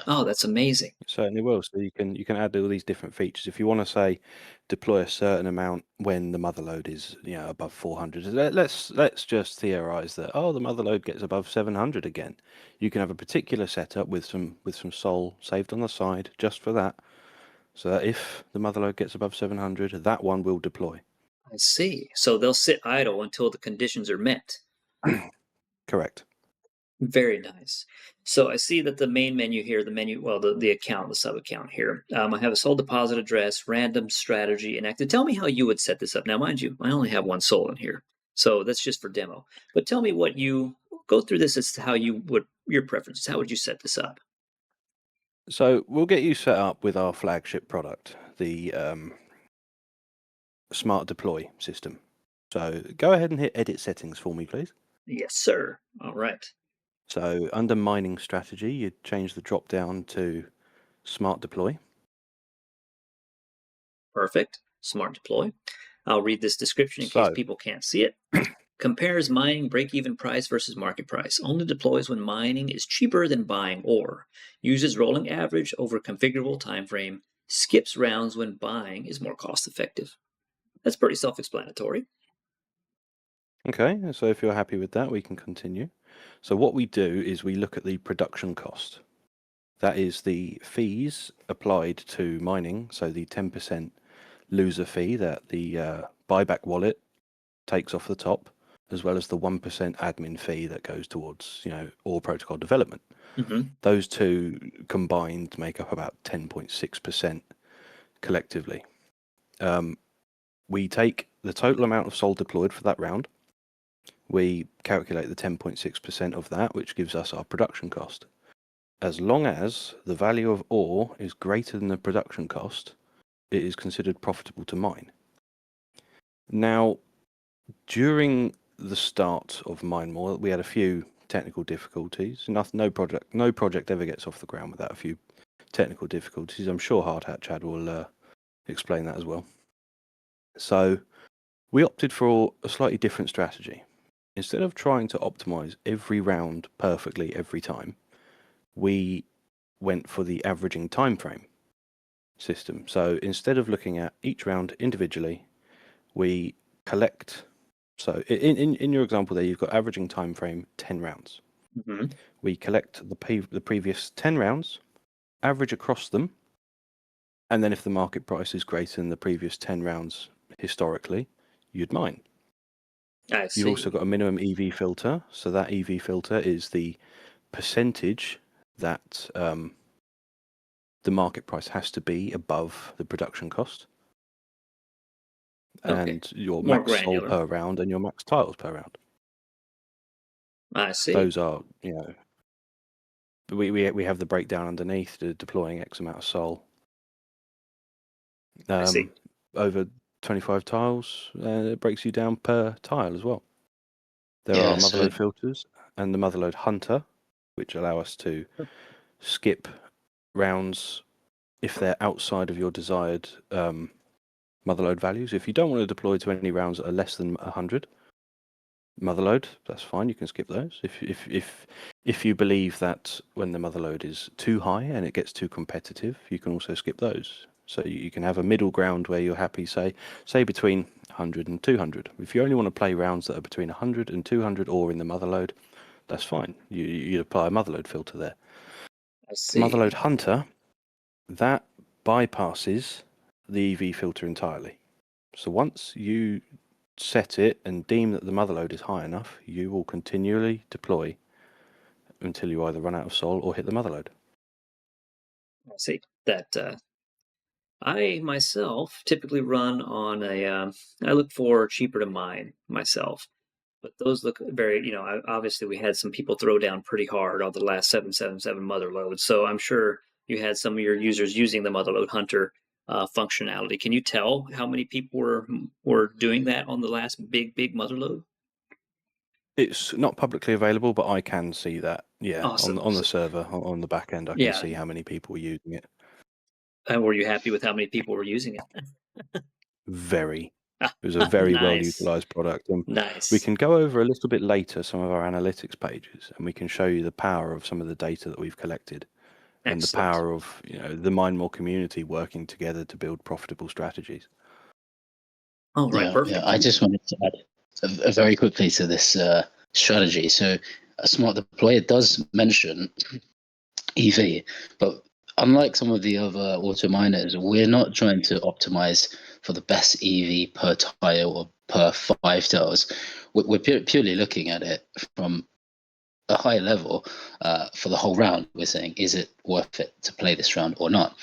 Oh, that's amazing. It certainly will. So you can add all these different features. If you want to say deploy a certain amount when the mother load is above 400, let's just theorize that the mother load gets above 700 again. You can have a particular setup with some sol saved on the side just for that, so that if the mother load gets above 700, that one will deploy. I see. So they'll sit idle until the conditions are met. Correct. Very nice. So I see that the main menu here, the account, the sub account here, I have a sol deposit address, random strategy, and active. Tell me how you would set this up. Now, mind you, I only have one sol in here, so that's just for demo. But tell me what you go through this as to how you would, your preferences. How would you set this up? So we'll get you set up with our flagship product, the Smart Deploy system. So go ahead and hit Edit Settings for me, please. Yes, sir. All right. So under Mining Strategy, you change the drop down to Smart Deploy. Perfect. Smart Deploy. I'll read this description in case So, people can't see it. Compares mining break-even price versus market price. Only deploys when mining is cheaper than buying ore. Uses rolling average over configurable time frame. Skips rounds when buying is more cost-effective. That's pretty self-explanatory. okay, so if you're happy with that, we can continue. So what we do is we look at the production cost. That is the fees applied to mining, so the 10% loser fee that the buyback wallet takes off the top, as well as the 1% admin fee that goes towards, ore protocol development. Mm-hmm. Those two combined make up about 10.6% collectively. We take the total amount of sol deployed for that round. We calculate the 10.6% of that, which gives us our production cost. As long as the value of ore is greater than the production cost, it is considered profitable to mine. Now, during the start of MineMore, we had a few technical difficulties. No project ever gets off the ground without a few technical difficulties. I'm sure Hard Hat Chad will explain that as well. So we opted for a slightly different strategy. Instead of trying to optimize every round perfectly every time, we went for the averaging time frame system. So instead of looking at each round individually, we collect. So in your example there, you've got averaging time frame 10 rounds. Mm-hmm. We collect the previous 10 rounds, average across them, and then if the market price is greater than the previous 10 rounds historically, you'd mine. I see. You've also got a minimum EV filter. So that EV filter is the percentage that the market price has to be above the production cost. Okay. And your More max sol granular. per round and your max tiles per round. I see. Those are, we have the breakdown underneath, deploying X amount of sol. I see. Over 25 tiles, it breaks you down per tile as well. There Yeah, are so- motherload filters and the motherload hunter, which allow us to skip rounds if they're outside of your desired motherload values. If you don't want to deploy to any rounds that are less than 100 motherload, that's fine. You can skip those. If you believe that when the motherload is too high and it gets too competitive, you can also skip those. So you can have a middle ground where you're happy, say between 100 and 200. If you only want to play rounds that are between 100 and 200 or in the motherload, that's fine. You apply a motherload filter there. I see. Motherload hunter, that bypasses the EV filter entirely. So once you set it and deem that the motherload is high enough, you will continually deploy until you either run out of sol or hit the motherload. I see. That I myself typically run on a. I look for cheaper to mine myself, but those look very. Obviously we had some people throw down pretty hard on the last 777 motherload, so I'm sure you had some of your users using the motherload hunter functionality. Can you tell how many people were doing that on the last big motherload? It's not publicly available, but I can see that. Yeah, Awesome. on the server, on the back end, I can see how many people are using it. And were you happy with how many people were using it? Very. It was a very well Nice. utilized product. And Nice. we can go over a little bit later some of our analytics pages, and we can show you the power of some of the data that we've collected. And the Excellent. power of the MineMore community working together to build profitable strategies. Oh, right, perfect. Yeah, I just wanted to add very quickly to this strategy. So, a smart deployer does mention EV, but unlike some of the other auto miners, we're not trying to optimize for the best EV per tile or per 5 tiles. We're purely looking at it from a high level for the whole round. We're saying, is it worth it to play this round or not?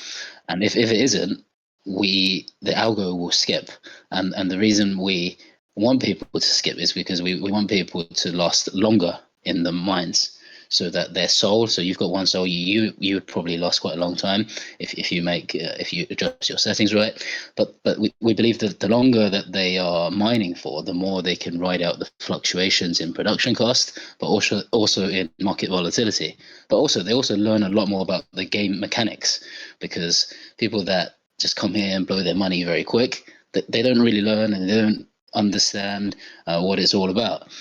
And if it isn't, the algo will skip. And the reason we want people to skip is because we want people to last longer in the mines, so that their soul. So you've got one soul, you would probably last quite a long time if you adjust your settings right. But we believe that the longer that they are mining for, the more they can ride out the fluctuations in production cost, but also in market volatility. But also they also learn a lot more about the game mechanics, because people that just come here and blow their money very quick, they don't really learn and they don't understand what it's all about.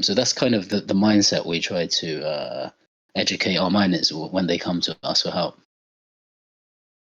So that's kind of the mindset we try to educate our miners when they come to us for help.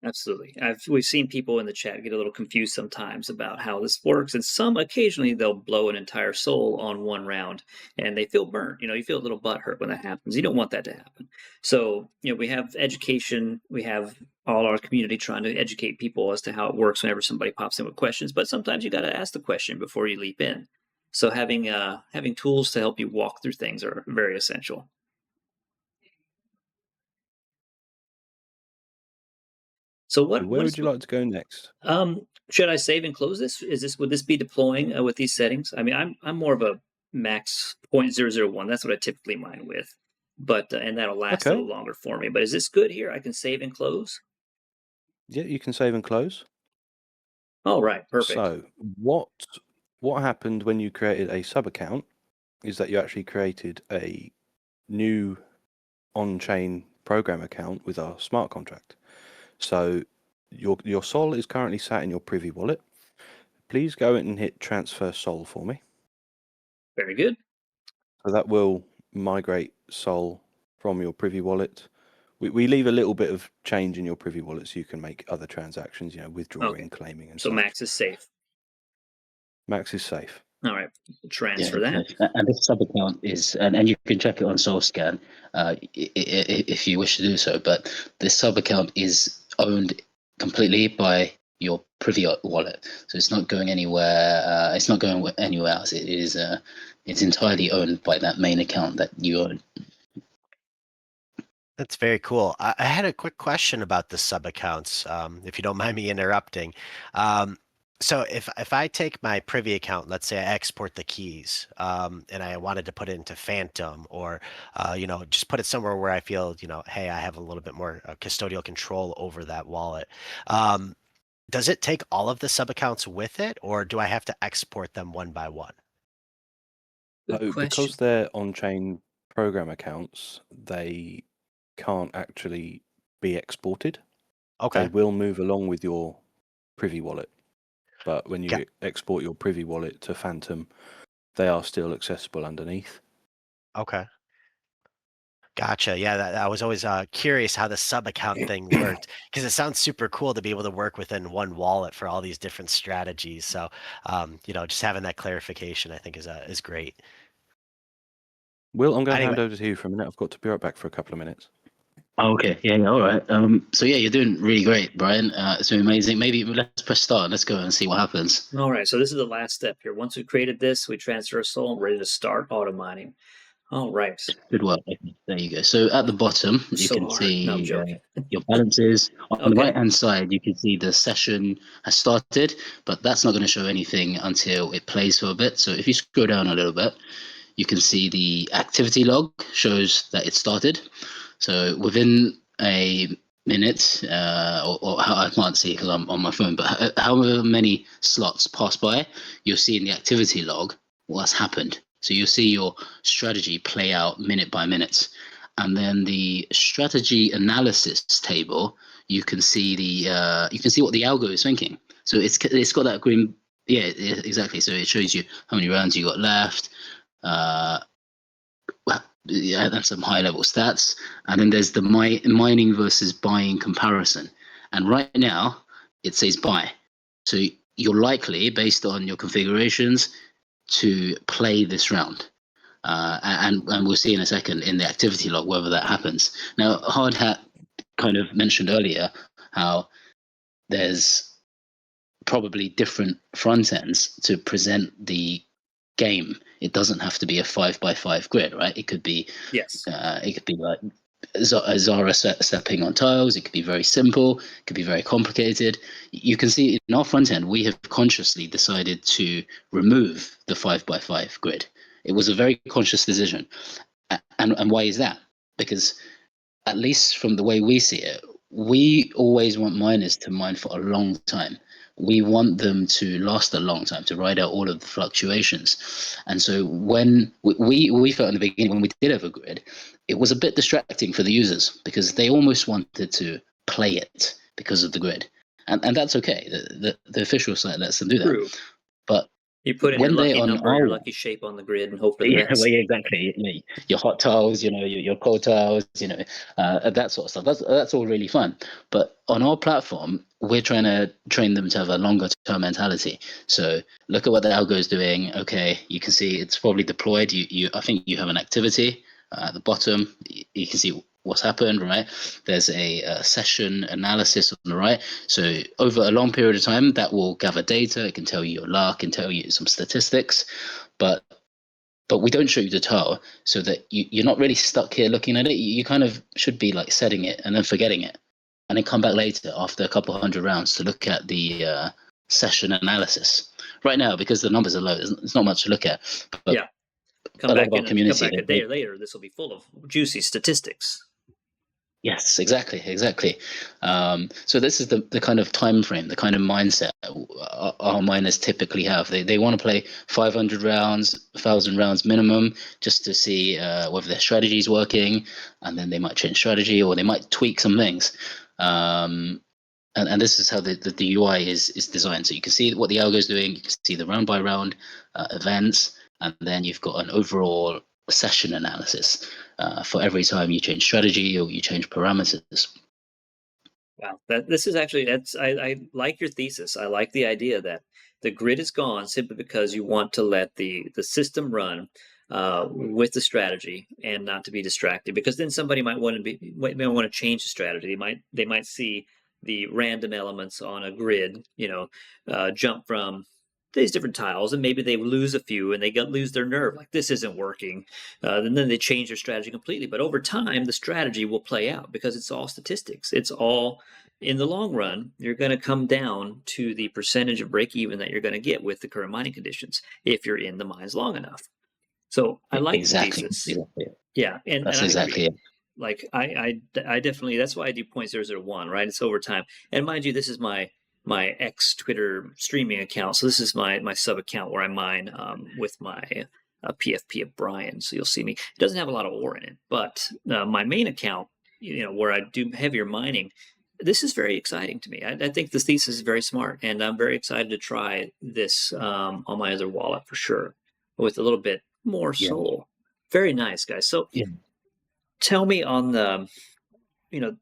Absolutely. We've seen people in the chat get a little confused sometimes about how this works, and some occasionally they'll blow an entire soul on one round, and they feel burnt. You feel a little butthurt when that happens. You don't want that to happen. So, we have education. We have all our community trying to educate people as to how it works whenever somebody pops in with questions. But sometimes you got to ask the question before you leap in. So having tools to help you walk through things are very essential. So Where would you like to go next? Should I save and close this? Would this be deploying with these settings? I mean, I'm more of a max 0.001. That's what I typically mine with, but and that'll last a little longer for me. But is this good here? I can save and close. Yeah, you can save and close. All right, perfect. So what happened when you created a sub account is that you actually created a new on-chain program account with our smart contract. So your Sol is currently sat in your Privy wallet. Please go and hit transfer Sol for me. Very good. So that will migrate Sol from your Privy wallet. We leave a little bit of change in your Privy wallet so you can make other transactions, withdrawing, claiming, and so such. Max is safe. Max is safe. All right, transfer that. And this sub account is, and you can check it on SoulScan if you wish to do so. But this sub account is owned completely by your Privy wallet, so it's not going anywhere. It's not going anywhere else. It is. It's entirely owned by that main account that you own. That's very cool. I had a quick question about the sub accounts, if you don't mind me interrupting. So if I take my Privy account, let's say I export the keys, and I wanted to put it into Phantom, or just put it somewhere where I feel, hey, I have a little bit more custodial control over that wallet. Does it take all of the sub accounts with it, or do I have to export them one by one? Good question. Because they're on-chain program accounts, they can't actually be exported. Okay. They will move along with your Privy wallet. But when you export your Privy wallet to Phantom, they are still accessible underneath. Okay. Gotcha. Yeah, I was always curious how the sub account thing worked, because it sounds super cool to be able to work within one wallet for all these different strategies. So, just having that clarification, I think is great. Will, I'm going to Anyway. hand over to you for a minute. I've got to be right back for a couple of minutes. Okay, yeah, all right. So yeah, you're doing really great, Brian. It's been amazing. Maybe let's press start and let's go and see what happens. All right, so this is the last step here. Once we created this, we transfer a soul, ready to start auto mining. All right. Good work. Okay, there you go. So at the bottom, you can see your balances. On the right-hand side, you can see the session has started, but that's not going to show anything until it plays for a bit. So if you scroll down a little bit, you can see the activity log shows that it started. So within a minute, or I can't see because I'm on my phone, but however many slots pass by, you'll see in the activity log what's happened. So you'll see your strategy play out minute by minute. And then the strategy analysis table, you can see what the algo is thinking. So it's got that green, yeah, exactly. So it shows you how many rounds you got left. Yeah, that's some high level stats. And then there's the mining versus buying comparison. And right now it says buy. So you're likely, based on your configurations, to play this round. And we'll see in a second in the activity log whether that happens. Now, Hard Hat kind of mentioned earlier how there's probably different front ends to present the game. It doesn't have to be a 5x5 grid, right? It could be it could be like Zara stepping on tiles. It could be very simple. It could be very complicated. You can see in our front end, we have consciously decided to remove the 5x5 grid. It was a very conscious decision. And why is that? Because at least from the way we see it, we always want miners to mine for a long time. We want them to last a long time, to ride out all of the fluctuations. And so when we felt in the beginning, when we did have a grid, it was a bit distracting for the users because they almost wanted to play it because of the grid. and that's okay. The official site lets them do that. True. But You put in your when they're lucky on number, our your one, lucky shape on the grid, and hope for the yeah, best. well, yeah, exactly. Your hot tiles, your cold tiles, that sort of stuff. That's all really fun. But on our platform, we're trying to train them to have a longer term mentality. So look at what the algo is doing. Okay, you can see it's probably deployed. I think you have an activity at the bottom. You can see what's happened, right? There's a session analysis on the right. So over a long period of time, that will gather data. It can tell you your luck, can tell you some statistics, but we don't show you the tile so that you're not really stuck here looking at it. You kind of should be like setting it and then forgetting it, and then come back later after a couple 100 rounds to look at the session analysis. Right now, because the numbers are low, there's not much to look at. But Yeah. Come a lot back of our community, a day later. This will be full of juicy statistics. yes, exactly. So this is the kind of time frame, the kind of mindset our miners typically have. They want to play 500 rounds, 1,000 rounds minimum, just to see whether their strategy is working, and then they might change strategy or they might tweak some things. And this is how the UI is designed. So you can see what the algo is doing. You can see the round by round events, and then you've got an overall session analysis for every time you change strategy or you change parameters. Wow, this is actually I like your thesis. I like the idea that the grid is gone simply because you want to let the system run with the strategy and not to be distracted. Because then somebody might want to change the strategy. They might see the random elements on a grid, jump from these different tiles, and maybe they lose a few and they lose their nerve. Like, this isn't working, and then they change their strategy completely. But over time, the strategy will play out because it's all statistics. It's all, in the long run, you're going to come down to the percentage of break even that you're going to get with the current mining conditions if you're in the mines long enough. So I like the thesis. Exactly. Yeah, and That's I exactly agree. it. Like, I definitely, that's why I do 0.001, right? It's over time. And mind you, this is my X Twitter streaming account. So this is my sub account where I mine with my PFP of Brian. So you'll see me. It doesn't have a lot of ore in it, but my main account, where I do heavier mining, this is very exciting to me. I think this thesis is very smart, and I'm very excited to try this on my other wallet for sure, with a little bit more Yeah. soul. Very nice, guys. So Yeah. tell me on the,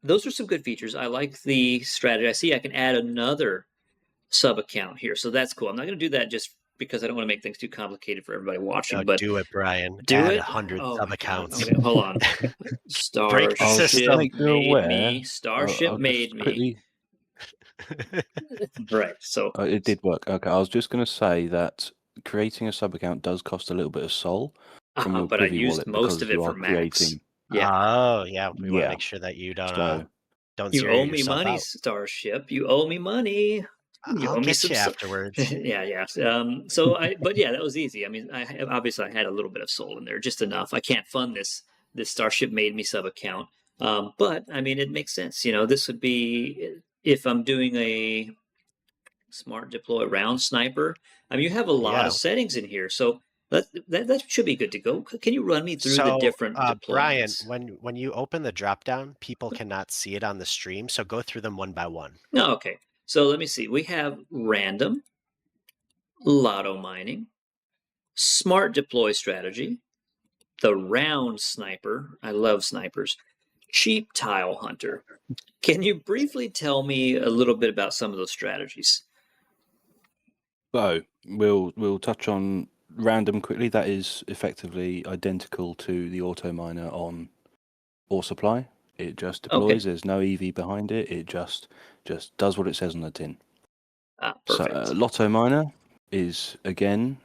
those are some good features. I like the strategy. I see I can add another sub account here, so that's cool. I'm not going to do that just because I don't want to make things too complicated for everybody watching. No, But do it, Brian. do Add it. 100 Oh sub my god. accounts. Okay, hold on. Break the I'll just Starship system. make you made aware. me. Starship I'll made just me. quickly. Right. So It did work. Okay, I was just going to say that creating a sub account does cost a little bit of soul from your but I Privy used wallet most because of it you for are max. creating. Yeah. Oh, yeah. We want to Yeah. make sure that you don't So don't You zero owe me yourself money, out. Starship. You owe me money. You I'll owe me get some. you afterwards. Yeah. But yeah, that was easy. I mean, obviously I had a little bit of soul in there, just enough. I can't fund this Starship made me sub account. But I mean, it makes sense. This would be if I'm doing a smart deploy round sniper. I mean, you have a lot of Yeah. settings in here, so that should be good to go. Can you run me through the So, different Brian, deployments? when you open the drop down, people cannot see it on the stream. So go through them one by one. No, okay. So let me see. We have random, lotto mining, smart deploy strategy, the round sniper. I love snipers. Cheap tile hunter. Can you briefly tell me a little bit about some of those strategies? we'll touch on random quickly. That is effectively identical to the auto miner on ore supply. It just deploys. Okay. There's no EV behind it. It just does what it says on the tin. Perfect. So Lotto miner is again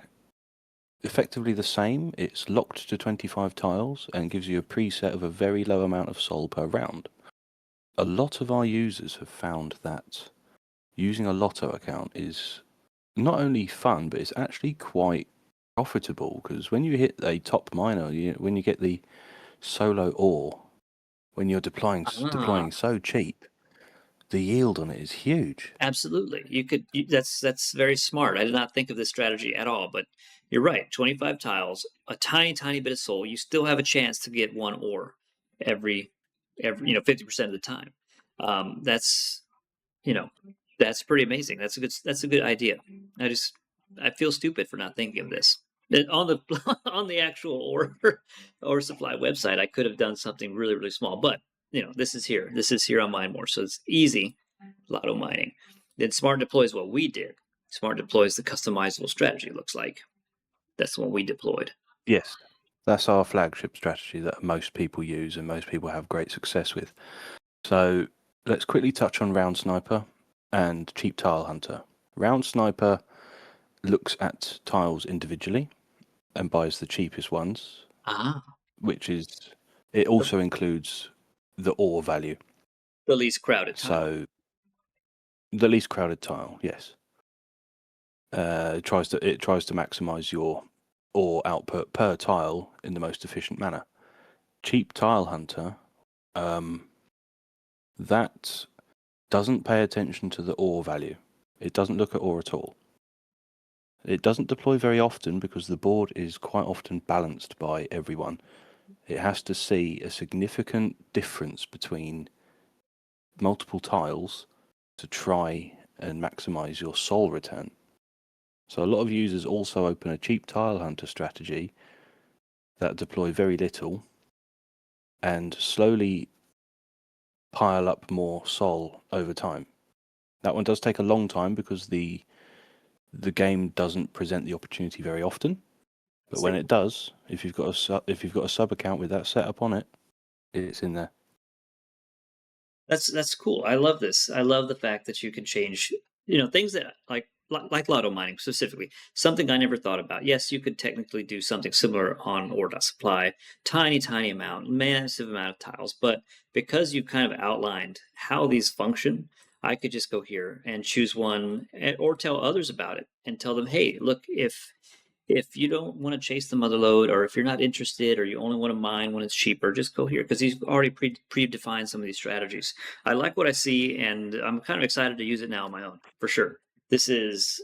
effectively the same. It's locked to 25 tiles and gives you a preset of a very low amount of soul per round. A lot of our users have found that using a Lotto account is not only fun, but it's actually quite profitable, because when you hit a top miner, when you get the solo ore, when you're deploying so cheap, the yield on it is huge. Absolutely. That's very smart. I did not think of this strategy at all, but you're right. 25 tiles, a tiny bit of soul. You still have a chance to get one ore every 50% of the time. That's That's pretty amazing. That's a good idea. I feel stupid for not thinking of this. On the on the actual or supply website, I could have done something really, really small. But this is here. This is here on MineMore, so it's easy lotto mining. Then Smart Deploy is what we did. Smart Deploy is the customizable strategy. Looks like that's what we deployed. Yes, that's our flagship strategy that most people use and most people have great success with. So let's quickly touch on Round Sniper and Cheap Tile Hunter. Round Sniper looks at tiles individually and buys the cheapest ones, which is, it also includes the ore value. The least crowded tile. So the least crowded tile, yes. It tries to maximize your ore output per tile in the most efficient manner. Cheap Tile Hunter, that doesn't pay attention to the ore value. It doesn't look at ore at all. It doesn't deploy very often because the board is quite often balanced by everyone. It has to see a significant difference between multiple tiles to try and maximize your soul return. So a lot of users also open a Cheap Tile Hunter strategy that deploy very little and slowly pile up more soul over time. That one does take a long time because the game doesn't present the opportunity very often. But when it does, if you've got a sub account with that setup on it, it's in there. That's cool. I love this. I love the fact that you can change, things that like lotto mining specifically. Something I never thought about. Yes, you could technically do something similar on ore.supply, tiny amount, massive amount of tiles. But because you kind of outlined how these function, I could just go here and choose one, or tell others about it and tell them, hey, look, if you don't want to chase the mother lode, or if you're not interested, or you only want to mine when it's cheaper, just go here, because he's already predefined some of these strategies. I like what I see, and I'm kind of excited to use it now on my own, for sure. This is,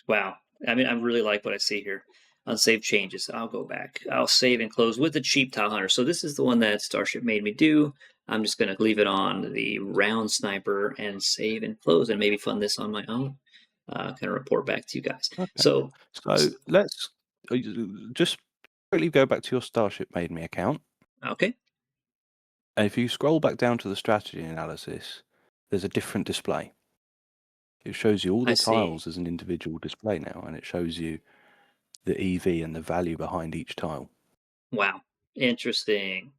wow. I mean, I really like what I see here. Unsaved changes. I'll go back. I'll save and close with the Cheap Tile Hunter. So this is the one that Starship made me do. I'm just going to leave it on the Round Sniper and save and close, and maybe fund this on my own. Kind of report back to you guys. Okay. So let's just quickly go back to your Starship Made Me account. Okay. And if you scroll back down to the strategy analysis, there's a different display. It shows you all the tiles as an individual display now, and it shows you the EV and the value behind each tile. Wow. Interesting.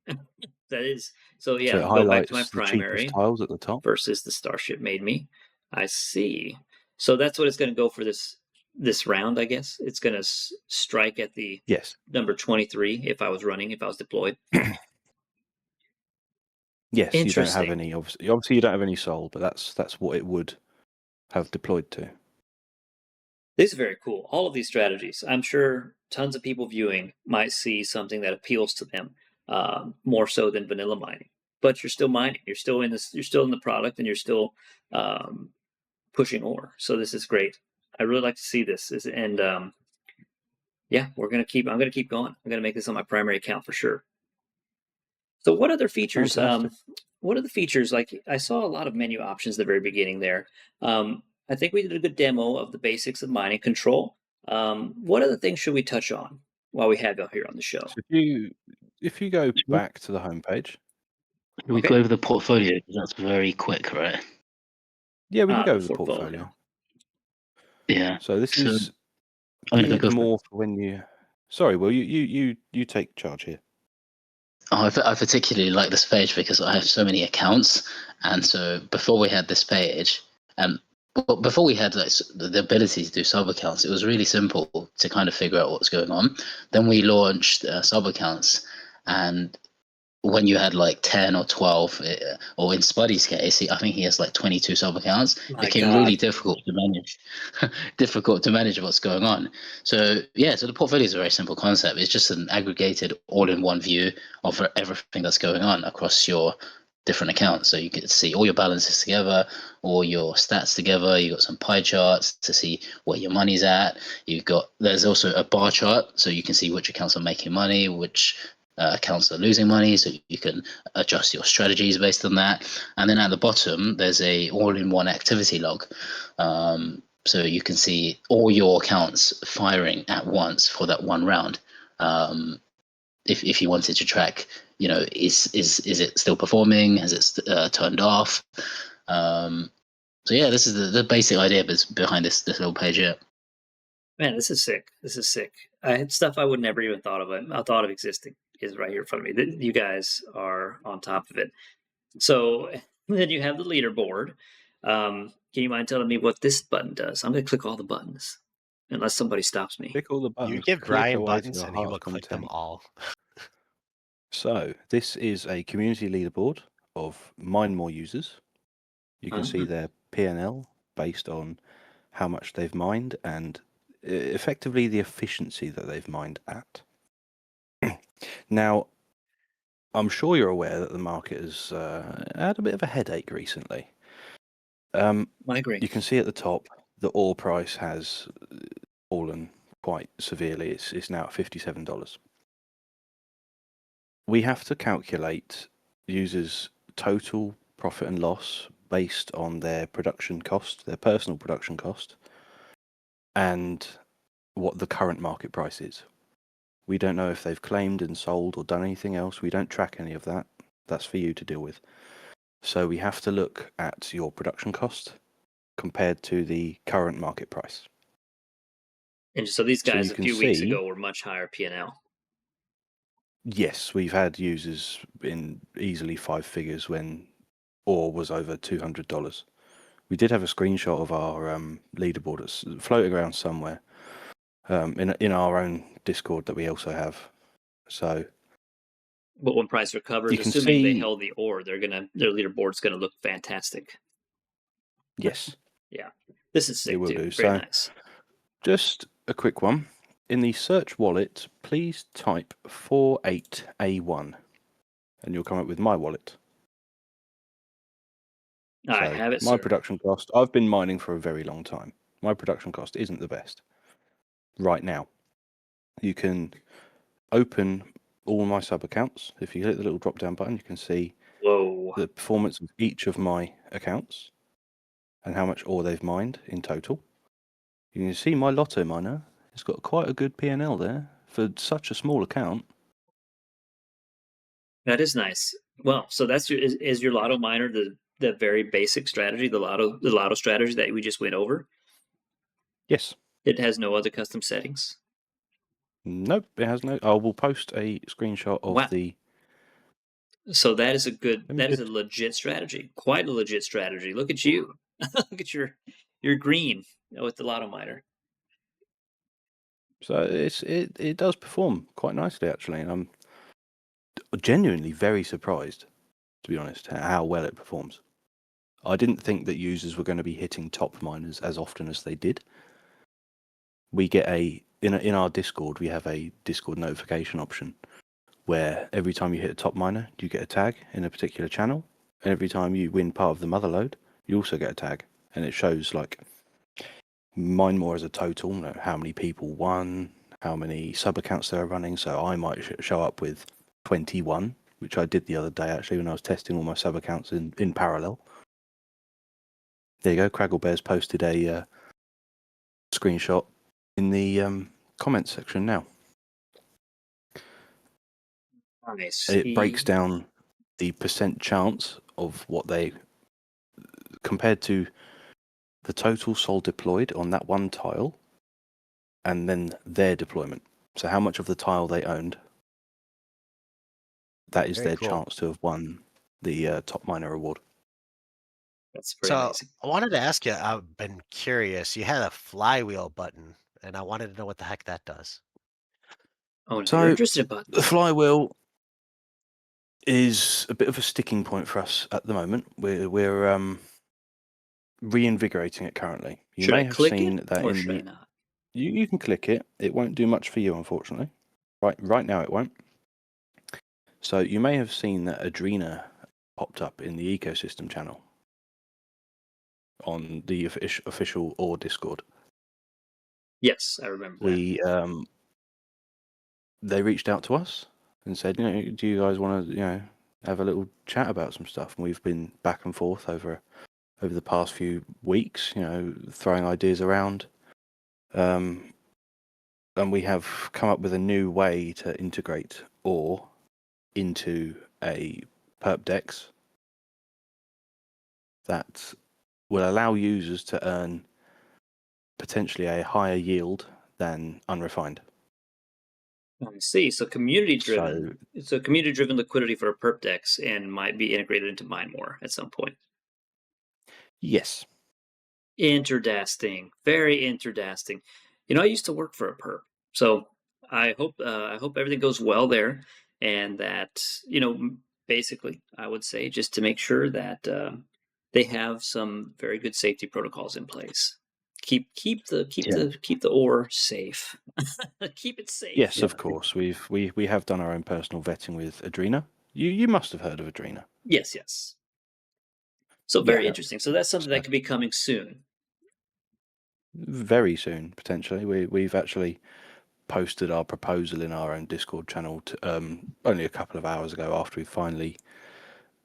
That is so. Yeah, So it go back to my highlights the primary cheapest tiles at the top. versus the Starship Made Me. I see. So that's what it's going to go for this round, I guess. It's going to strike at the number 23 if I was deployed. Yes, you don't have any. Obviously, you don't have any soul, but that's what it would have deployed to. This is very cool. All of these strategies, I'm sure tons of people viewing might see something that appeals to them more so than vanilla mining. But you're still mining. You're still in this. You're still in the product, and you're still pushing ore. So this is great. I really like to see this. And yeah, I'm gonna keep going. I'm gonna make this on my primary account for sure. So what other features? What are the features? Like, I saw a lot of menu options at the very beginning there. I think we did a good demo of the basics of mining control. What other things should we touch on while we have you here on the show? So if you go back to the homepage, we go over the portfolio. That's very quick, right? Yeah, we can go over the portfolio. Yeah. So this is more for when you. Sorry, Will, you take charge here. Oh, I particularly like this page because I have so many accounts, and so before we had this page, before we had the ability to do sub accounts, it was really simple to kind of figure out what's going on. Then we launched sub accounts, and when you had like 10 or 12, or in Spuddy's case, I think he has like 22 sub accounts, it became really difficult to manage what's going on. So so the portfolio is a very simple concept. It's just an aggregated all-in-one view of everything that's going on across your different accounts. So you can see all your balances together, all your stats together. You got some pie charts to see where your money's at. There's also a bar chart, so you can see which accounts are making money, which accounts are losing money, so you can adjust your strategies based on that. And then at the bottom, there's a all-in-one activity log. So you can see all your accounts firing at once for that one round. If you wanted to track, is it still performing? Has it turned off? So yeah, this is the basic idea behind this little page here. Man, this is sick. This is sick. I had stuff I would never even thought of. I thought of existing is right here in front of me. You guys are on top of it. So then you have the leaderboard. Can you mind telling me what this button does? I'm going to click all the buttons, unless somebody stops me. Click all the buttons. You give click Brian away to buttons your and he will heart's click them content. all. So this is a community leaderboard of MineMore users. You can see their P&L based on how much they've mined and effectively the efficiency that they've mined at. Now, I'm sure you're aware that the market has had a bit of a headache recently. Migrate. You can see at the top the ore price has fallen quite severely. It's now at $57. We have to calculate users' total profit and loss based on their production cost, their personal production cost, and what the current market price is. We don't know if they've claimed and sold or done anything else. We don't track any of that. That's for you to deal with. So we have to look at your production cost compared to the current market price. And so these So guys you a can few weeks see- ago were much higher P&L. Yes, we've had users in easily 5 figures when ore was over $200. We did have a screenshot of our leaderboard that's floating around somewhere in our own Discord that we also have. So, But when price recovers, You can assuming they see- held the ore, their leaderboard's gonna look fantastic. yes, Yeah, this is sick will too. do. Very So- nice. just a quick one. In the search wallet, please type 48A1 and you'll come up with my wallet. I So, have it, my sir. production cost, I've been mining for a very long time. My production cost isn't the best right now. You can open all my sub accounts. If you hit the little drop down button, you can see Whoa. the performance of each of my accounts and how much ore they've mined in total. You can see my Lotto miner. It's got quite a good P&L there for such a small account. That is nice. Well, so that's is your lotto miner the very basic strategy, the lotto strategy that we just went over? Yes. It has no other custom settings. Nope, it has no. I will post a screenshot of Wow. the. So that is Let me that is a just- legit strategy. Quite a legit strategy. Look at you. Look at your green with the lotto miner. So it does perform quite nicely actually, and I'm genuinely very surprised, to be honest, how well it performs. I didn't think that users were going to be hitting top miners as often as they did. We get in our Discord, we have a Discord notification option where every time you hit a top miner, you get a tag in a particular channel, and every time you win part of the mother load, you also get a tag, and it shows like MineMore as a total, how many people won, how many sub accounts they're running. So I might show up with 21, which I did the other day actually when I was testing all my sub accounts in parallel. There you go. Craggle Bears posted a screenshot in the comments section now. Nice. It breaks down the percent chance of what they compared to the total sol deployed on that one tile and then their deployment. So how much of the tile they owned, that is Very their cool. chance to have won the top miner award. That's pretty So amazing. I wanted to ask you, I've been curious. You had a flywheel button, and I wanted to know what the heck that does. Oh, So- you're interested in buttons. The flywheel is a bit of a sticking point for us at the moment. We're reinvigorating it currently. You Should may I have click seen it that or in should I the not? you can click it. It won't do much for you, unfortunately. Right now it won't. So you may have seen that Adrena popped up in the ecosystem channel on the official or Discord. Yes, I remember that. They reached out to us and said, do you guys want to, have a little chat about some stuff? And we've been back and forth over the past few weeks, throwing ideas around. And we have come up with a new way to integrate ore into a perp dex that will allow users to earn potentially a higher yield than unrefined. I see. So community driven. So community driven liquidity for a perp dex and might be integrated into MineMore at some point. Yes. Interdasting. Very interdasting. I used to work for a perp, so I hope everything goes well there, and that basically I would say just to make sure that they have some very good safety protocols in place. Keep the ore safe. Keep it safe. Yes, of course. We have done our own personal vetting with Adrena. You must have heard of Adrena. Yes. So very interesting. So that's something that could be coming soon. Very soon, potentially. We've actually posted our proposal in our own Discord channel only a couple of hours ago after we finally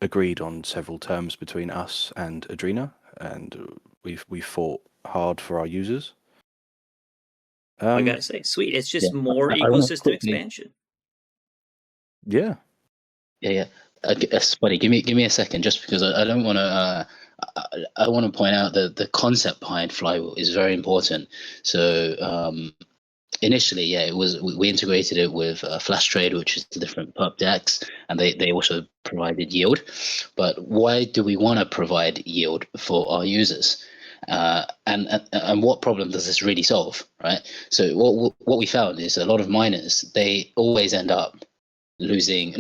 agreed on several terms between us and Adrena, and we fought hard for our users. I gotta say, sweet. It's just more ecosystem expansion. Yeah. Spuddy, give me a second, just because I don't want to. I want to point out that the concept behind Flywheel is very important. So initially, it was we integrated it with Flash Trade, which is the different perp decks, and they also provided yield. But why do we want to provide yield for our users? And what problem does this really solve, right? So what we found is a lot of miners, they always end up losing,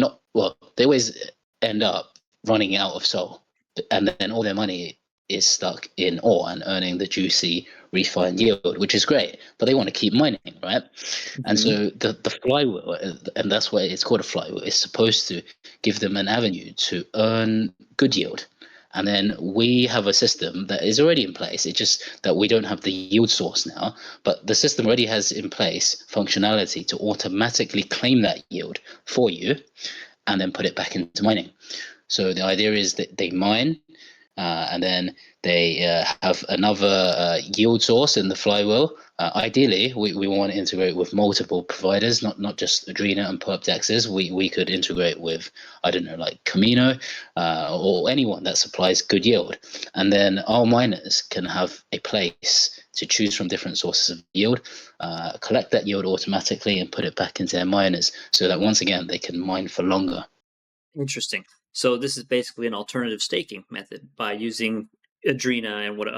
they always end up running out of soul, and then all their money is stuck in ore and earning the juicy refined yield, which is great, but they want to keep mining, right? Mm-hmm. And so the flywheel, and that's why it's called a flywheel, is supposed to give them an avenue to earn good yield. And then we have a system that is already in place. It's just that we don't have the yield source now, but the system already has in place functionality to automatically claim that yield for you and then put it back into mining. So the idea is that they mine and then they have another yield source in the flywheel. Ideally, we want to integrate with multiple providers, not just Adrena and perp dexes. We could integrate with, I don't know, like Camino or anyone that supplies good yield. And then our miners can have a place to choose from different sources of yield, collect that yield automatically and put it back into their miners so that once again, they can mine for longer. Interesting. So this is basically an alternative staking method by using Adrena and what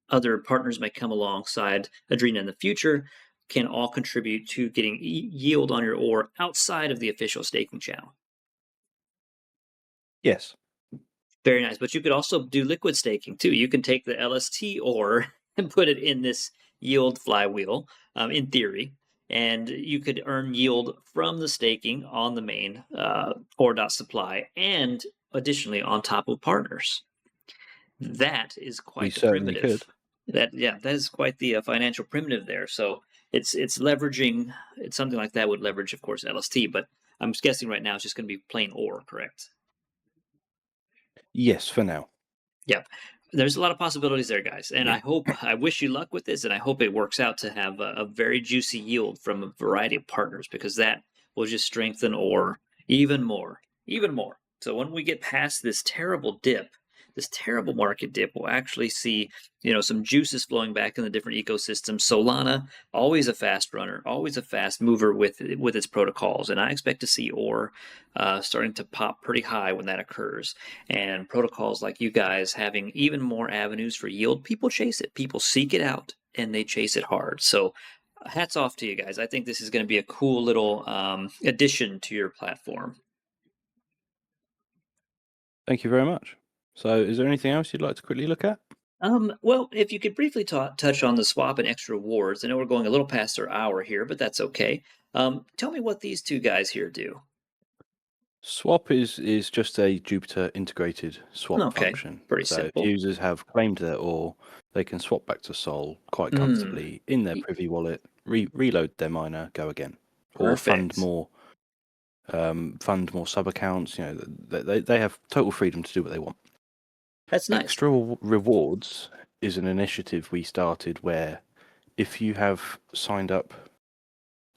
other partners might come alongside Adrena in the future can all contribute to getting yield on your ore outside of the official staking channel. Yes. Very nice. But you could also do liquid staking too. You can take the LST ore and put it in this yield flywheel, in theory, and you could earn yield from the staking on the main ore.supply and additionally on top of partners. That is quite the primitive. That is quite the financial primitive there. So it's leveraging. It's something like that would leverage, of course, LST. But I'm guessing right now it's just going to be plain ore, correct? Yes, for now. Yeah. There's a lot of possibilities there, guys. And I wish you luck with this, and I hope it works out to have a very juicy yield from a variety of partners, because that will just strengthen ore even more. So when we get past this terrible dip, this terrible market dip, we'll actually see, some juices flowing back in the different ecosystems. Solana, always a fast runner, always a fast mover with its protocols. And I expect to see ore starting to pop pretty high when that occurs. And protocols like you guys having even more avenues for yield, people chase it. People seek it out and they chase it hard. So hats off to you guys. I think this is going to be a cool little addition to your platform. Thank you very much. So is there anything else you'd like to quickly look at? Well, if you could briefly touch on the swap and extra rewards. I know we're going a little past our hour here, but that's okay. Tell me what these two guys here do. Swap is just a Jupiter integrated swap function. Pretty simple. If users have claimed their ore, they can swap back to Sol quite comfortably in their Privy wallet, reload their miner, go again. Or fund more fund more sub accounts. You know, they have total freedom to do what they want. That's nice. Extra rewards is an initiative we started where if you have signed up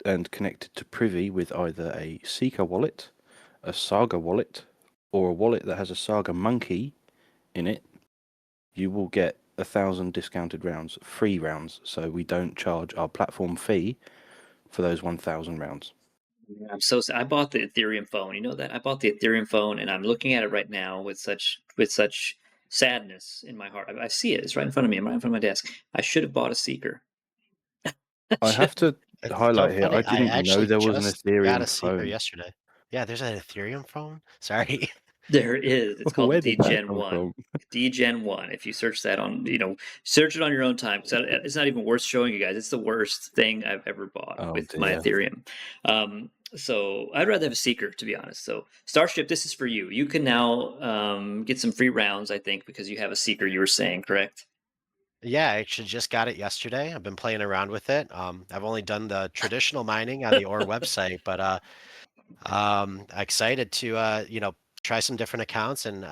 and connected to Privy with either a Seeker wallet, a Saga wallet, or a wallet that has a Saga monkey in it, you will get 1,000 discounted rounds, free rounds. So we don't charge our platform fee for those 1,000 rounds. Yeah, I bought the Ethereum phone. You know that I bought the Ethereum phone, and I'm looking at it right now with such sadness in my heart. I see it. It's right in front of me. I'm right in front of my desk. I should have bought a Seeker. I have to It's highlight so here, I funny. I didn't know actually there was an just got Ethereum a Seeker phone. yesterday. Yeah, there's an Ethereum phone. Sorry. There is. It's called Where the did that DGen come 1. from? DGen 1. If you search that on, search it on your own time. Because it's not even worth showing you guys. It's the worst thing I've ever bought Oh, with my dear. Ethereum. So I'd rather have a Seeker, to be honest. So Starship, this is for you. You can now get some free rounds, I think, because you have a Seeker, you were saying, correct? Yeah, I actually just got it yesterday. I've been playing around with it. I've only done the traditional mining on the OR website, but excited to try some different accounts, and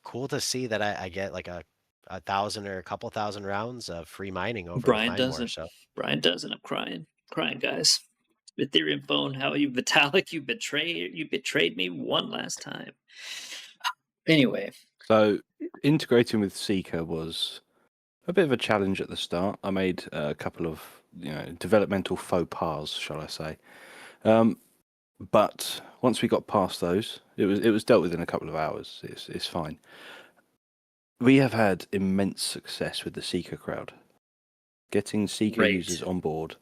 cool to see that I get like a 1,000 or a couple thousand rounds of free mining over with Brian MineMore. doesn't. So Brian doesn't. I'm crying. Crying, guys. Ethereum phone, how are you, Vitalik? You betrayed me one last time. Anyway. So integrating with Seeker was a bit of a challenge at the start. I made a couple of developmental faux pas, shall I say. But once we got past those, it was dealt with in a couple of hours. It's fine. We have had immense success with the Seeker crowd. Getting Seeker Great. users on board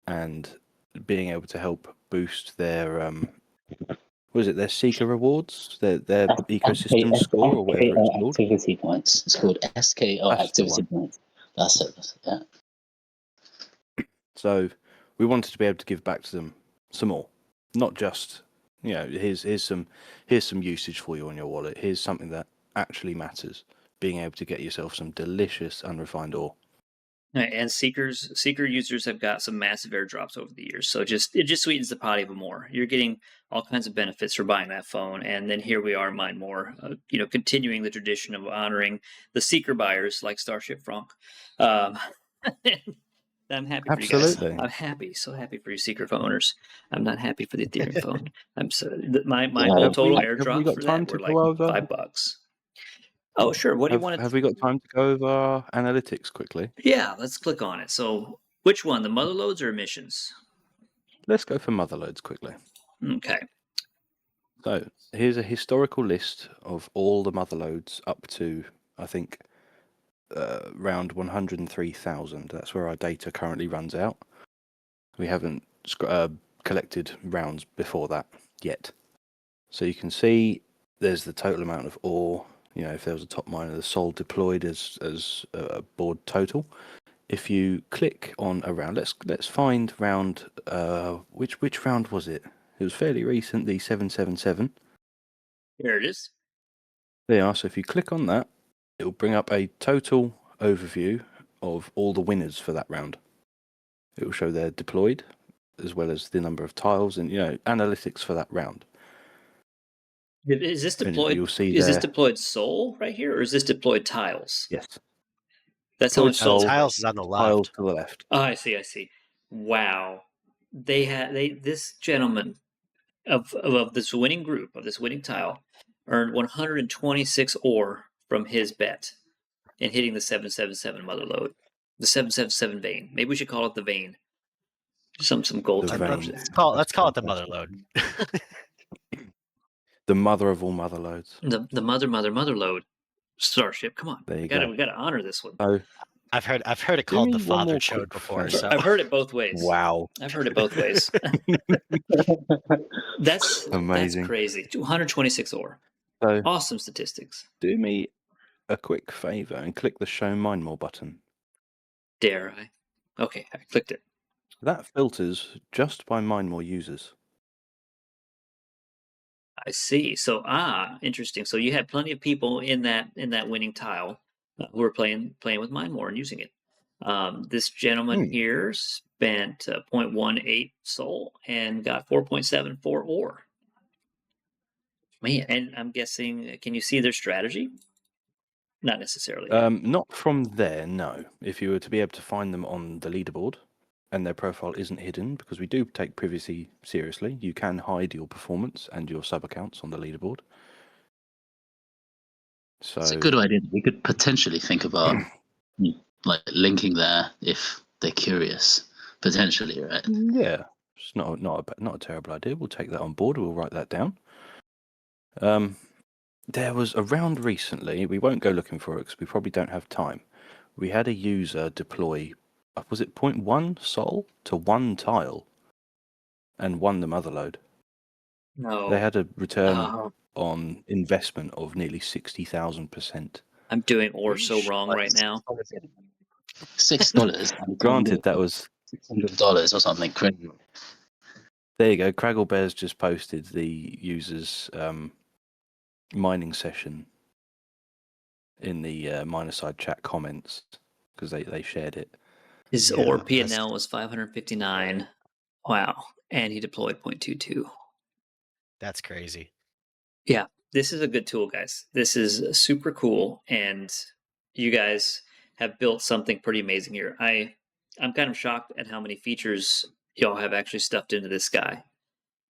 and being able to help boost their their Seeker rewards, their ecosystem score, or whatever it's called. Activity points. It's called SKO That's the activity one. points. That's it. Yeah. So we wanted to be able to give back to them some more, not just here's some usage for you on your wallet. Here's something that actually matters. Being able to get yourself some delicious unrefined ore. And Seeker users have got some massive airdrops over the years, so it just sweetens the pot even more. You're getting all kinds of benefits for buying that phone, and then here we are, MineMore, continuing the tradition of honoring the Seeker buyers like Starship Fronk. I'm happy for you guys. Absolutely. I'm happy, so happy for you Seeker phone owners. I'm not happy for the Ethereum phone. I'm so my whole total airdrop for that were like $5. Oh, sure. What do you want to? Have we got time to go over analytics quickly? Yeah, let's click on it. So, which one, the mother loads or emissions? Let's go for mother loads quickly. Okay. So here's a historical list of all the mother loads up to, I think, around 103,000. That's where our data currently runs out. We haven't collected rounds before that yet. So you can see there's the total amount of ore. If there was a top miner, the sol deployed as a board total. If you click on a round, let's find round. Which round was it? It was fairly recent, the 777. Here it is. There you are. So if you click on that, it will bring up a total overview of all the winners for that round. It will show they're deployed, as well as the number of tiles and analytics for that round. Is this deployed? You'll see is this deployed sol right here, or is this deployed tiles? Yes. That's how much sol. Tiles is on the left. Tiles to the left. Oh, I see. Wow. This gentleman of this winning group, of this winning tile, earned 126 ore from his bet in hitting the 777 mother load. The 777 vein. Maybe we should call it the vein. Some gold type Let's call it the mother load. The mother of all mother loads. The mother load. Starship, come on. We gotta honor this one. So, I've heard it called the father chode before. So I've heard it both ways. Wow. I've heard it both ways. That's amazing. That's crazy. 226 ore. So, awesome statistics. Do me a quick favor and click the Show MineMore button. Dare I? Okay, I clicked it. That filters just by MineMore users. I see. So, interesting. So you had plenty of people in that winning tile who were playing with MineMore and using it. This gentleman here spent 0.18 sol and got 4.74 ore. Man, and I'm guessing, can you see their strategy? Not necessarily. Not from there, no. If you were to be able to find them on the leaderboard, and their profile isn't hidden, because we do take privacy seriously, you can hide your performance and your sub accounts on the leaderboard. So It's a good idea. We could potentially think about like linking there if they're curious. Potentially, right? yeah, it's not a terrible idea. We'll take that on board. We'll write that down. There was a round recently. We won't go looking for it because we probably don't have time. We had a user deploy, was it 0.1 sol to 1 tile, and won the mother load. No. They had a return on investment of nearly 60,000%. I'm doing ore so wrong right now. $6. Granted, that was $600 or something crazy. there. You go. Craggle Bears just posted the user's mining session in the Minerside Chat comments because they shared it. His ore P&L was 559. Wow, and he deployed 0.22. That's crazy. Yeah, this is a good tool, guys. This is super cool, and you guys have built something pretty amazing here. I'm kind of shocked at how many features y'all have actually stuffed into this guy.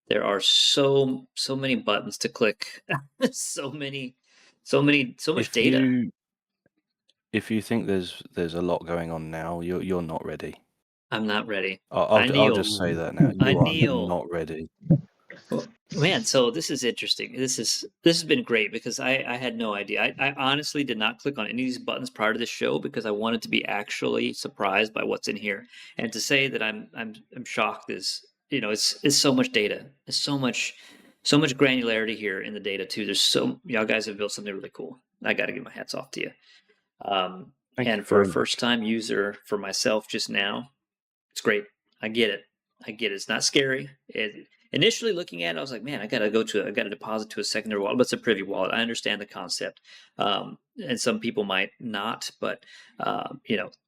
There are so many buttons to click, so much data. If you think there's a lot going on now, you're not ready. I'm not ready. I'll just say that now. You are not ready. Well, man, so this is interesting. This has been great because I had no idea. I honestly did not click on any of these buttons prior to this show because I wanted to be actually surprised by what's in here. And to say that I'm shocked is, it's so much data. There's so much granularity here in the data too. Y'all guys have built something really cool. I got to give my hats off to you. And for a first time user, for myself just now, it's great. I get it. It's not scary. Initially looking at it, I was like, man, I got to deposit to a secondary wallet, but it's a privy wallet. I understand the concept. And some people might not, but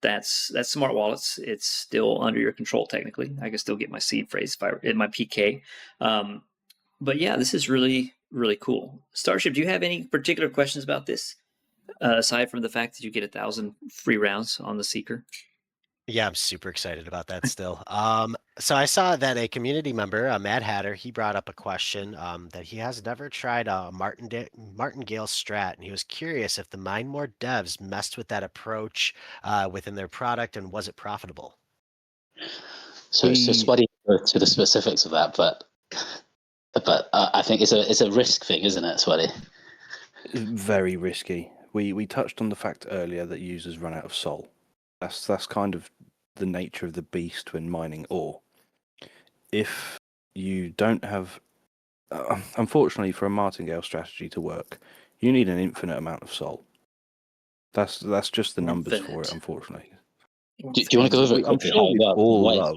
that's smart wallets. It's still under your control technically. I can still get my seed phrase in my PK. But yeah, this is really, really cool. Starship, do you have any particular questions about this? Aside from the fact that you get 1,000 free rounds on the Seeker? Yeah, I'm super excited about that still. So I saw that a community member, Mad Hatter, he brought up a question that he has never tried a martingale strat, and he was curious if the MineMore devs messed with that approach within their product, and was it profitable? So Spuddy go to the specifics of that, but I think it's a risk thing, isn't it, Spuddy? Very risky. We touched on the fact earlier that users run out of sol. That's kind of the nature of the beast when mining ore. If you don't have, unfortunately, for a martingale strategy to work, you need an infinite amount of sol. That's just the numbers for it, unfortunately. Do you want to go over it? I'm sure we all love.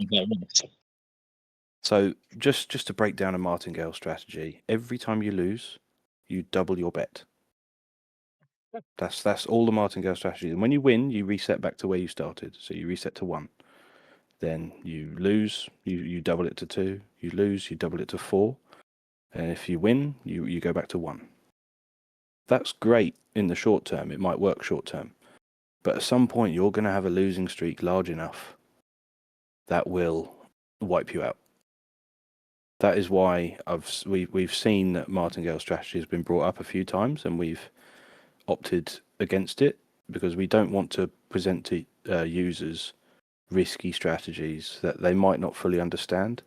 So just to break down a martingale strategy, every time you lose, you double your bet. That's all the martingale strategy. And when you win, you reset back to where you started. So you reset to 1. Then you lose, you double it to 2. You lose, you double it to 4. And if you win, you go back to 1. That's great in the short term. It might work short term. But at some point, you're going to have a losing streak large enough that will wipe you out. That is why we've seen that martingale strategy has been brought up a few times, and we've opted against it because we don't want to present to users risky strategies that they might not fully understand.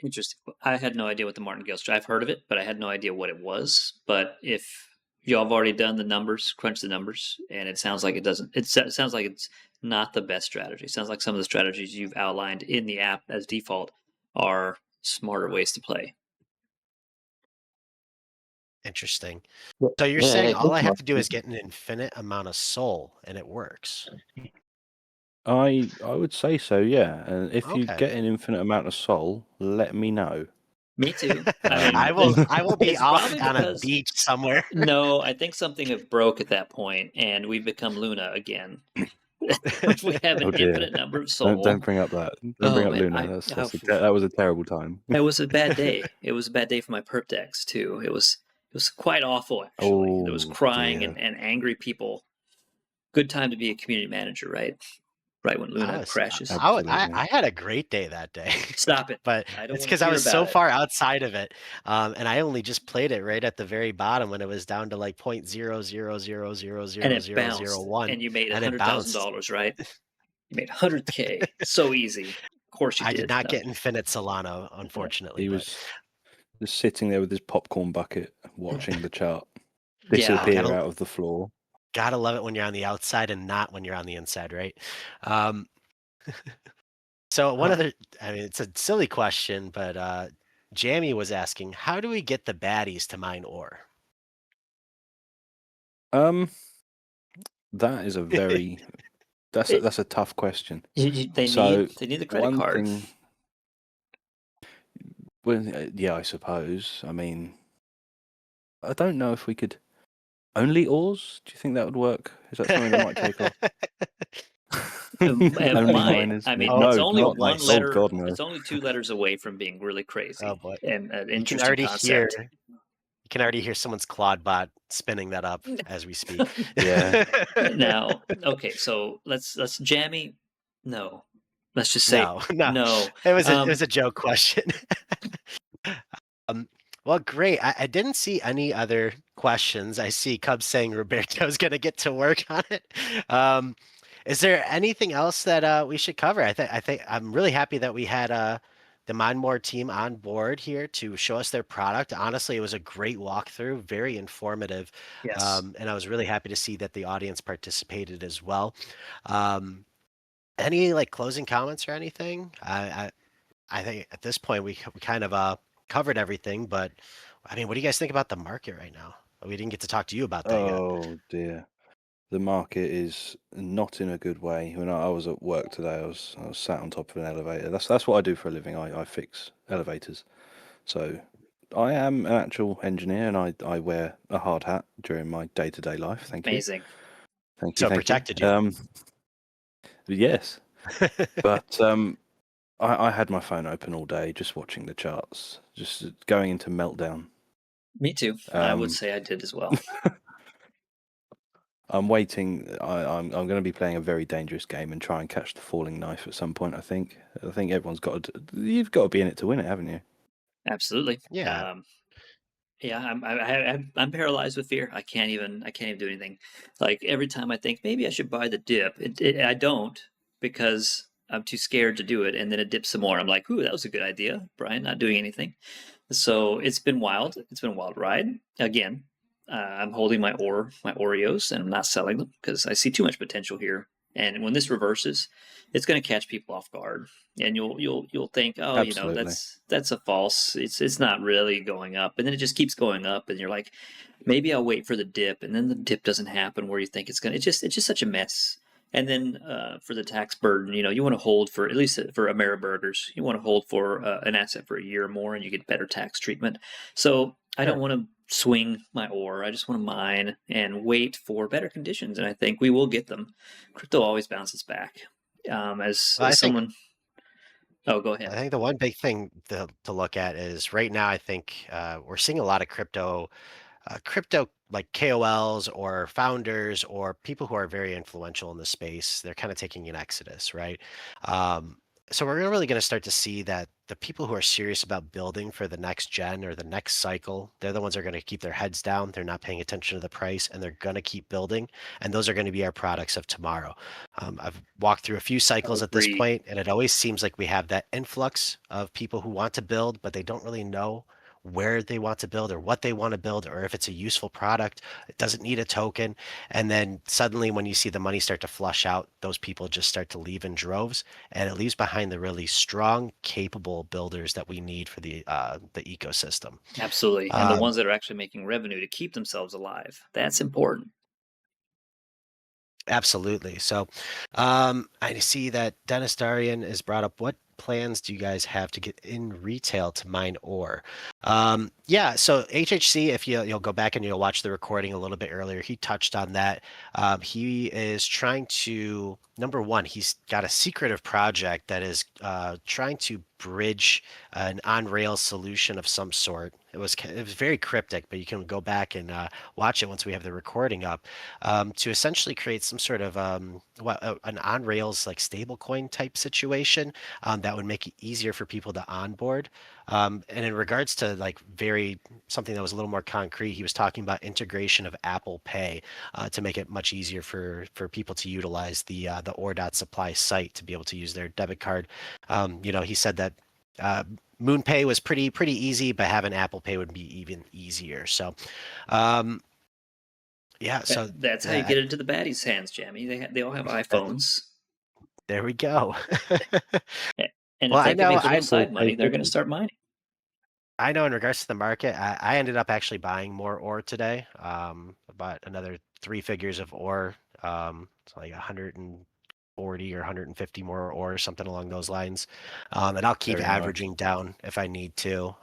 Interesting. I had no idea what the martingale strategy. I've heard of it, but I had no idea what it was. But if y'all have already done the numbers, crunched the numbers, and it sounds like it doesn't. It sounds like it's not the best strategy. It sounds like some of the strategies you've outlined in the app as default are smarter ways to play. Interesting. So you're saying all I have to do is get an infinite amount of sol, and it works? I would say so, yeah. And if you get an infinite amount of sol, let me know. Me too. I will be off on a beach somewhere. No, I think something have broke at that point, and we've become Luna again. We have an Oh dear. infinite number of soul. Don't bring up that. Don't bring Oh up man, Luna. That was a terrible time. it was a bad day. It was a bad day for my perp decks too. It was quite awful actually. There was Oh crying dear. and angry people. Good time to be a community manager, right? Right when Luna crashes. Absolutely. I had a great day that day. Stop it. But I don't it's wanna because I hear was so about it. far outside of it, and I only just played it right at the very bottom when it was down to like And it 0.000000001, bounced, and you made and it bounced. $100,000, right? You made 100K. So easy. Of course you I did. did not No. get Infinite Solano, unfortunately. He but was just sitting there with his popcorn bucket, watching the chart Yeah. disappear Gotta- out of the floor. Gotta love it when you're on the outside and not when you're on the inside, right? So one other, I mean, it's a silly question, but Jamie was asking, how do we get the baddies to mine ore? That is a very that's a tough question. They need the credit one card. thing, well, yeah, I suppose. I mean, I don't know if we could only ores. Do you think that would work? Is that something that might take off? It Only might. miners? I mean, Oh, it's No, only not one like- letter. Oh God, no. It's only 2 letters away from being really crazy Oh boy. and an You can interesting already concept. you can already hear someone's Claude bot spinning that up as we speak. Yeah. Now, okay, so let's Jammy. No, let's just say No. no. It was a joke question. Well, great. I didn't see any other questions. I see Cub saying Roberto's going to get to work on it. Is there anything else that we should cover? I think I'm really happy that we had the MineMore team on board here to show us their product. Honestly, it was a great walkthrough, very informative. Yes. And I was really happy to see that the audience participated as well. Any like closing comments or anything? I think at this point we kind of covered everything, but I mean, what do you guys think about the market right now? We didn't get to talk to you about that yet. Oh dear. The market is not in a good way. When I was at work today, I was sat on top of an elevator. That's what I do for a living. I fix elevators. So I am an actual engineer, and I wear a hard hat during my day-to-day life. Thank you. Amazing. Thank you. So it thank protected you. Yes, but I had my phone open all day, just watching the charts, just going into meltdown. Me too. I would say I did as well. I'm waiting. I'm going to be playing a very dangerous game and try and catch the falling knife at some point. I think everyone's got to. You've got to be in it to win it, haven't you? Absolutely. Yeah. Yeah. I'm paralyzed with fear. I can't even do anything. Like every time I think maybe I should buy the dip, I don't, because I'm too scared to do it, and then it dips some more. I'm like, ooh, that was a good idea, Brian. Not doing anything. So it's been wild. It's been a wild ride. Again, I'm holding my Oreos, and I'm not selling them because I see too much potential here. And when this reverses, it's going to catch people off guard, and you'll think, oh, Absolutely. that's a false. It's not really going up, and then it just keeps going up, and you're like, maybe I'll wait for the dip, and then the dip doesn't happen where you think it's going to. It's just such a mess. And then for the tax burden, you want to hold for, at least for Ameriburgers, you want to hold for an asset for a year or more, and you get better tax treatment. So I don't want to swing my ore. I just want to mine and wait for better conditions, and I think we will get them. Crypto always bounces back. As someone. Oh, go ahead. I think the one big thing to look at is right now. I think we're seeing a lot of crypto like KOLs or founders or people who are very influential in the space. They're kind of taking an exodus, right? So we're really going to start to see that the people who are serious about building for the next gen or the next cycle, they're the ones that are going to keep their heads down. They're not paying attention to the price, and they're going to keep building. And those are going to be our products of tomorrow. I've walked through a few cycles at this point, and it always seems like we have that influx of people who want to build, but they don't really know where they want to build or what they want to build, or if it's a useful product. It doesn't need a token. And then suddenly when you see the money start to flush out, those people just start to leave in droves, and it leaves behind the really strong, capable builders that we need for the ecosystem. Absolutely. And the ones that are actually making revenue to keep themselves alive. That's important. Absolutely. So, I see that Dennis Darian has brought up, what plans do you guys have to get in retail to mine ore? Yeah, so HHC, if you'll go back and you'll watch the recording a little bit earlier, he touched on that. He is trying to, number one, he's got a secretive project that is trying to bridge an on-rail solution of some sort. It was very cryptic, but you can go back and watch it once we have the recording up, to essentially create some sort of an on rails like stablecoin type situation, that would make it easier for people to onboard. And in regards to like something that was a little more concrete, he was talking about integration of Apple Pay, to make it much easier for people to utilize the Ore.supply site to be able to use their debit card. He said that MoonPay was pretty easy, but having Apple Pay would be even easier. So, yeah, so That's how you get into the baddies' hands, Jammy. They all have iPhones. there we go. And Well, if they I can know make a little I'm side money, they're going to start mining. I know in regards to the market, I ended up actually buying more ore today. About another 3 figures of ore. It's like 140 or 150 more ore, something along those lines. And I'll keep Very nice. averaging down if I need to.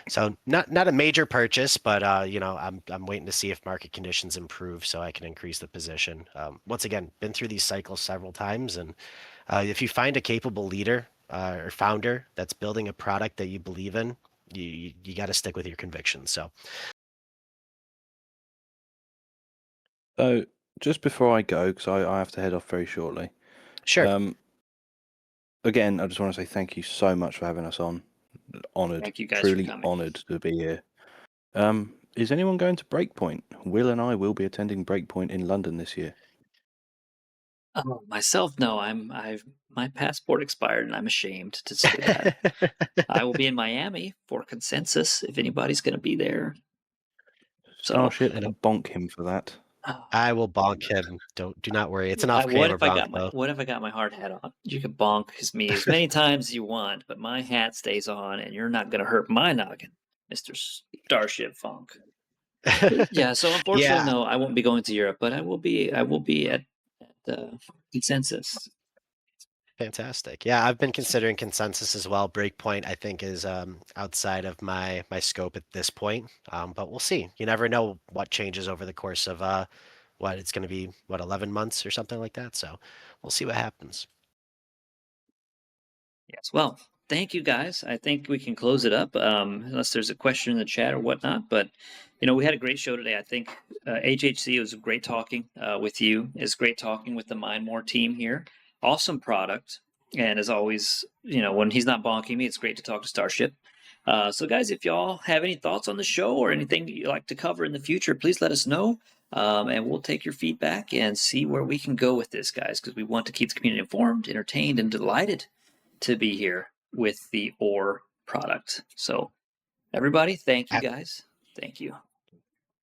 So not a major purchase, but I'm waiting to see if market conditions improve so I can increase the position. Once again, been through these cycles several times, and if you find a capable leader or founder that's building a product that you believe in, you got to stick with your convictions. So So just before I go, because I have to head off very shortly. sure. Again, I just want to say thank you so much for having us on. Honoured, Thank you guys for truly coming. honoured to be here. Is anyone going to Breakpoint? Will and I will be attending Breakpoint in London this year. Myself, no. My passport expired, and I'm ashamed to say that. I will be in Miami for Consensus if anybody's going to be there. Starship, bonk him for that. I will bonk him. Do not worry. It's an off What camera if I bonk got though. what if I got my hard hat on? You can bonk me as many times as you want, but my hat stays on, and you're not going to hurt my noggin, Mr. Starship Fronk. Yeah. So unfortunately, Yeah. no, I won't be going to Europe, but I will be at the Consensus. Fantastic. Yeah, I've been considering Consensus as well. Breakpoint, I think, is outside of my scope at this point. But we'll see. You never know what changes over the course of what it's going to be, 11 months or something like that. So we'll see what happens. Yes. Well, thank you guys. I think we can close it up, unless there's a question in the chat or whatnot. But we had a great show today. I think HHC, it was great talking with you. It's great talking with the MineMore team here. Awesome product. And as always, when he's not bonking me, it's great to talk to Starship. So guys, if y'all have any thoughts on the show or anything you'd like to cover in the future, please let us know. And we'll take your feedback and see where we can go with this, guys, because we want to keep the community informed, entertained, and delighted to be here with the ore product. So everybody, thank you guys. Thank you.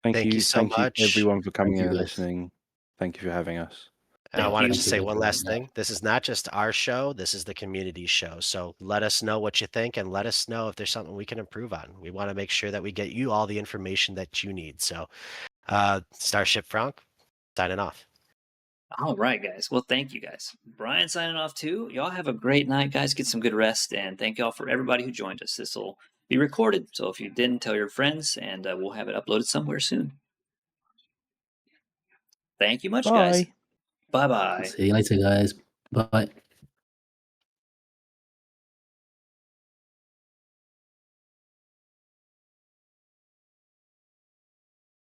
Thank you so much. Everyone for coming Thank you, and guys. listening. Thank you for having us. And I Thank wanted you. to say Thank you one guys. last thing. This is not just our show. This is the community show. So let us know what you think and let us know if there's something we can improve on. We want to make sure that we get you all the information that you need. So Starship Fronk, signing off. All right, guys. Well, thank you, guys. Brian signing off too. Y'all have a great night, guys. Get some good rest. And thank y'all for everybody who joined us. This will be recorded. So if you didn't, tell your friends, and we'll have it uploaded somewhere soon. Thank you much, guys. Bye. Bye-bye. See you later, guys. Bye.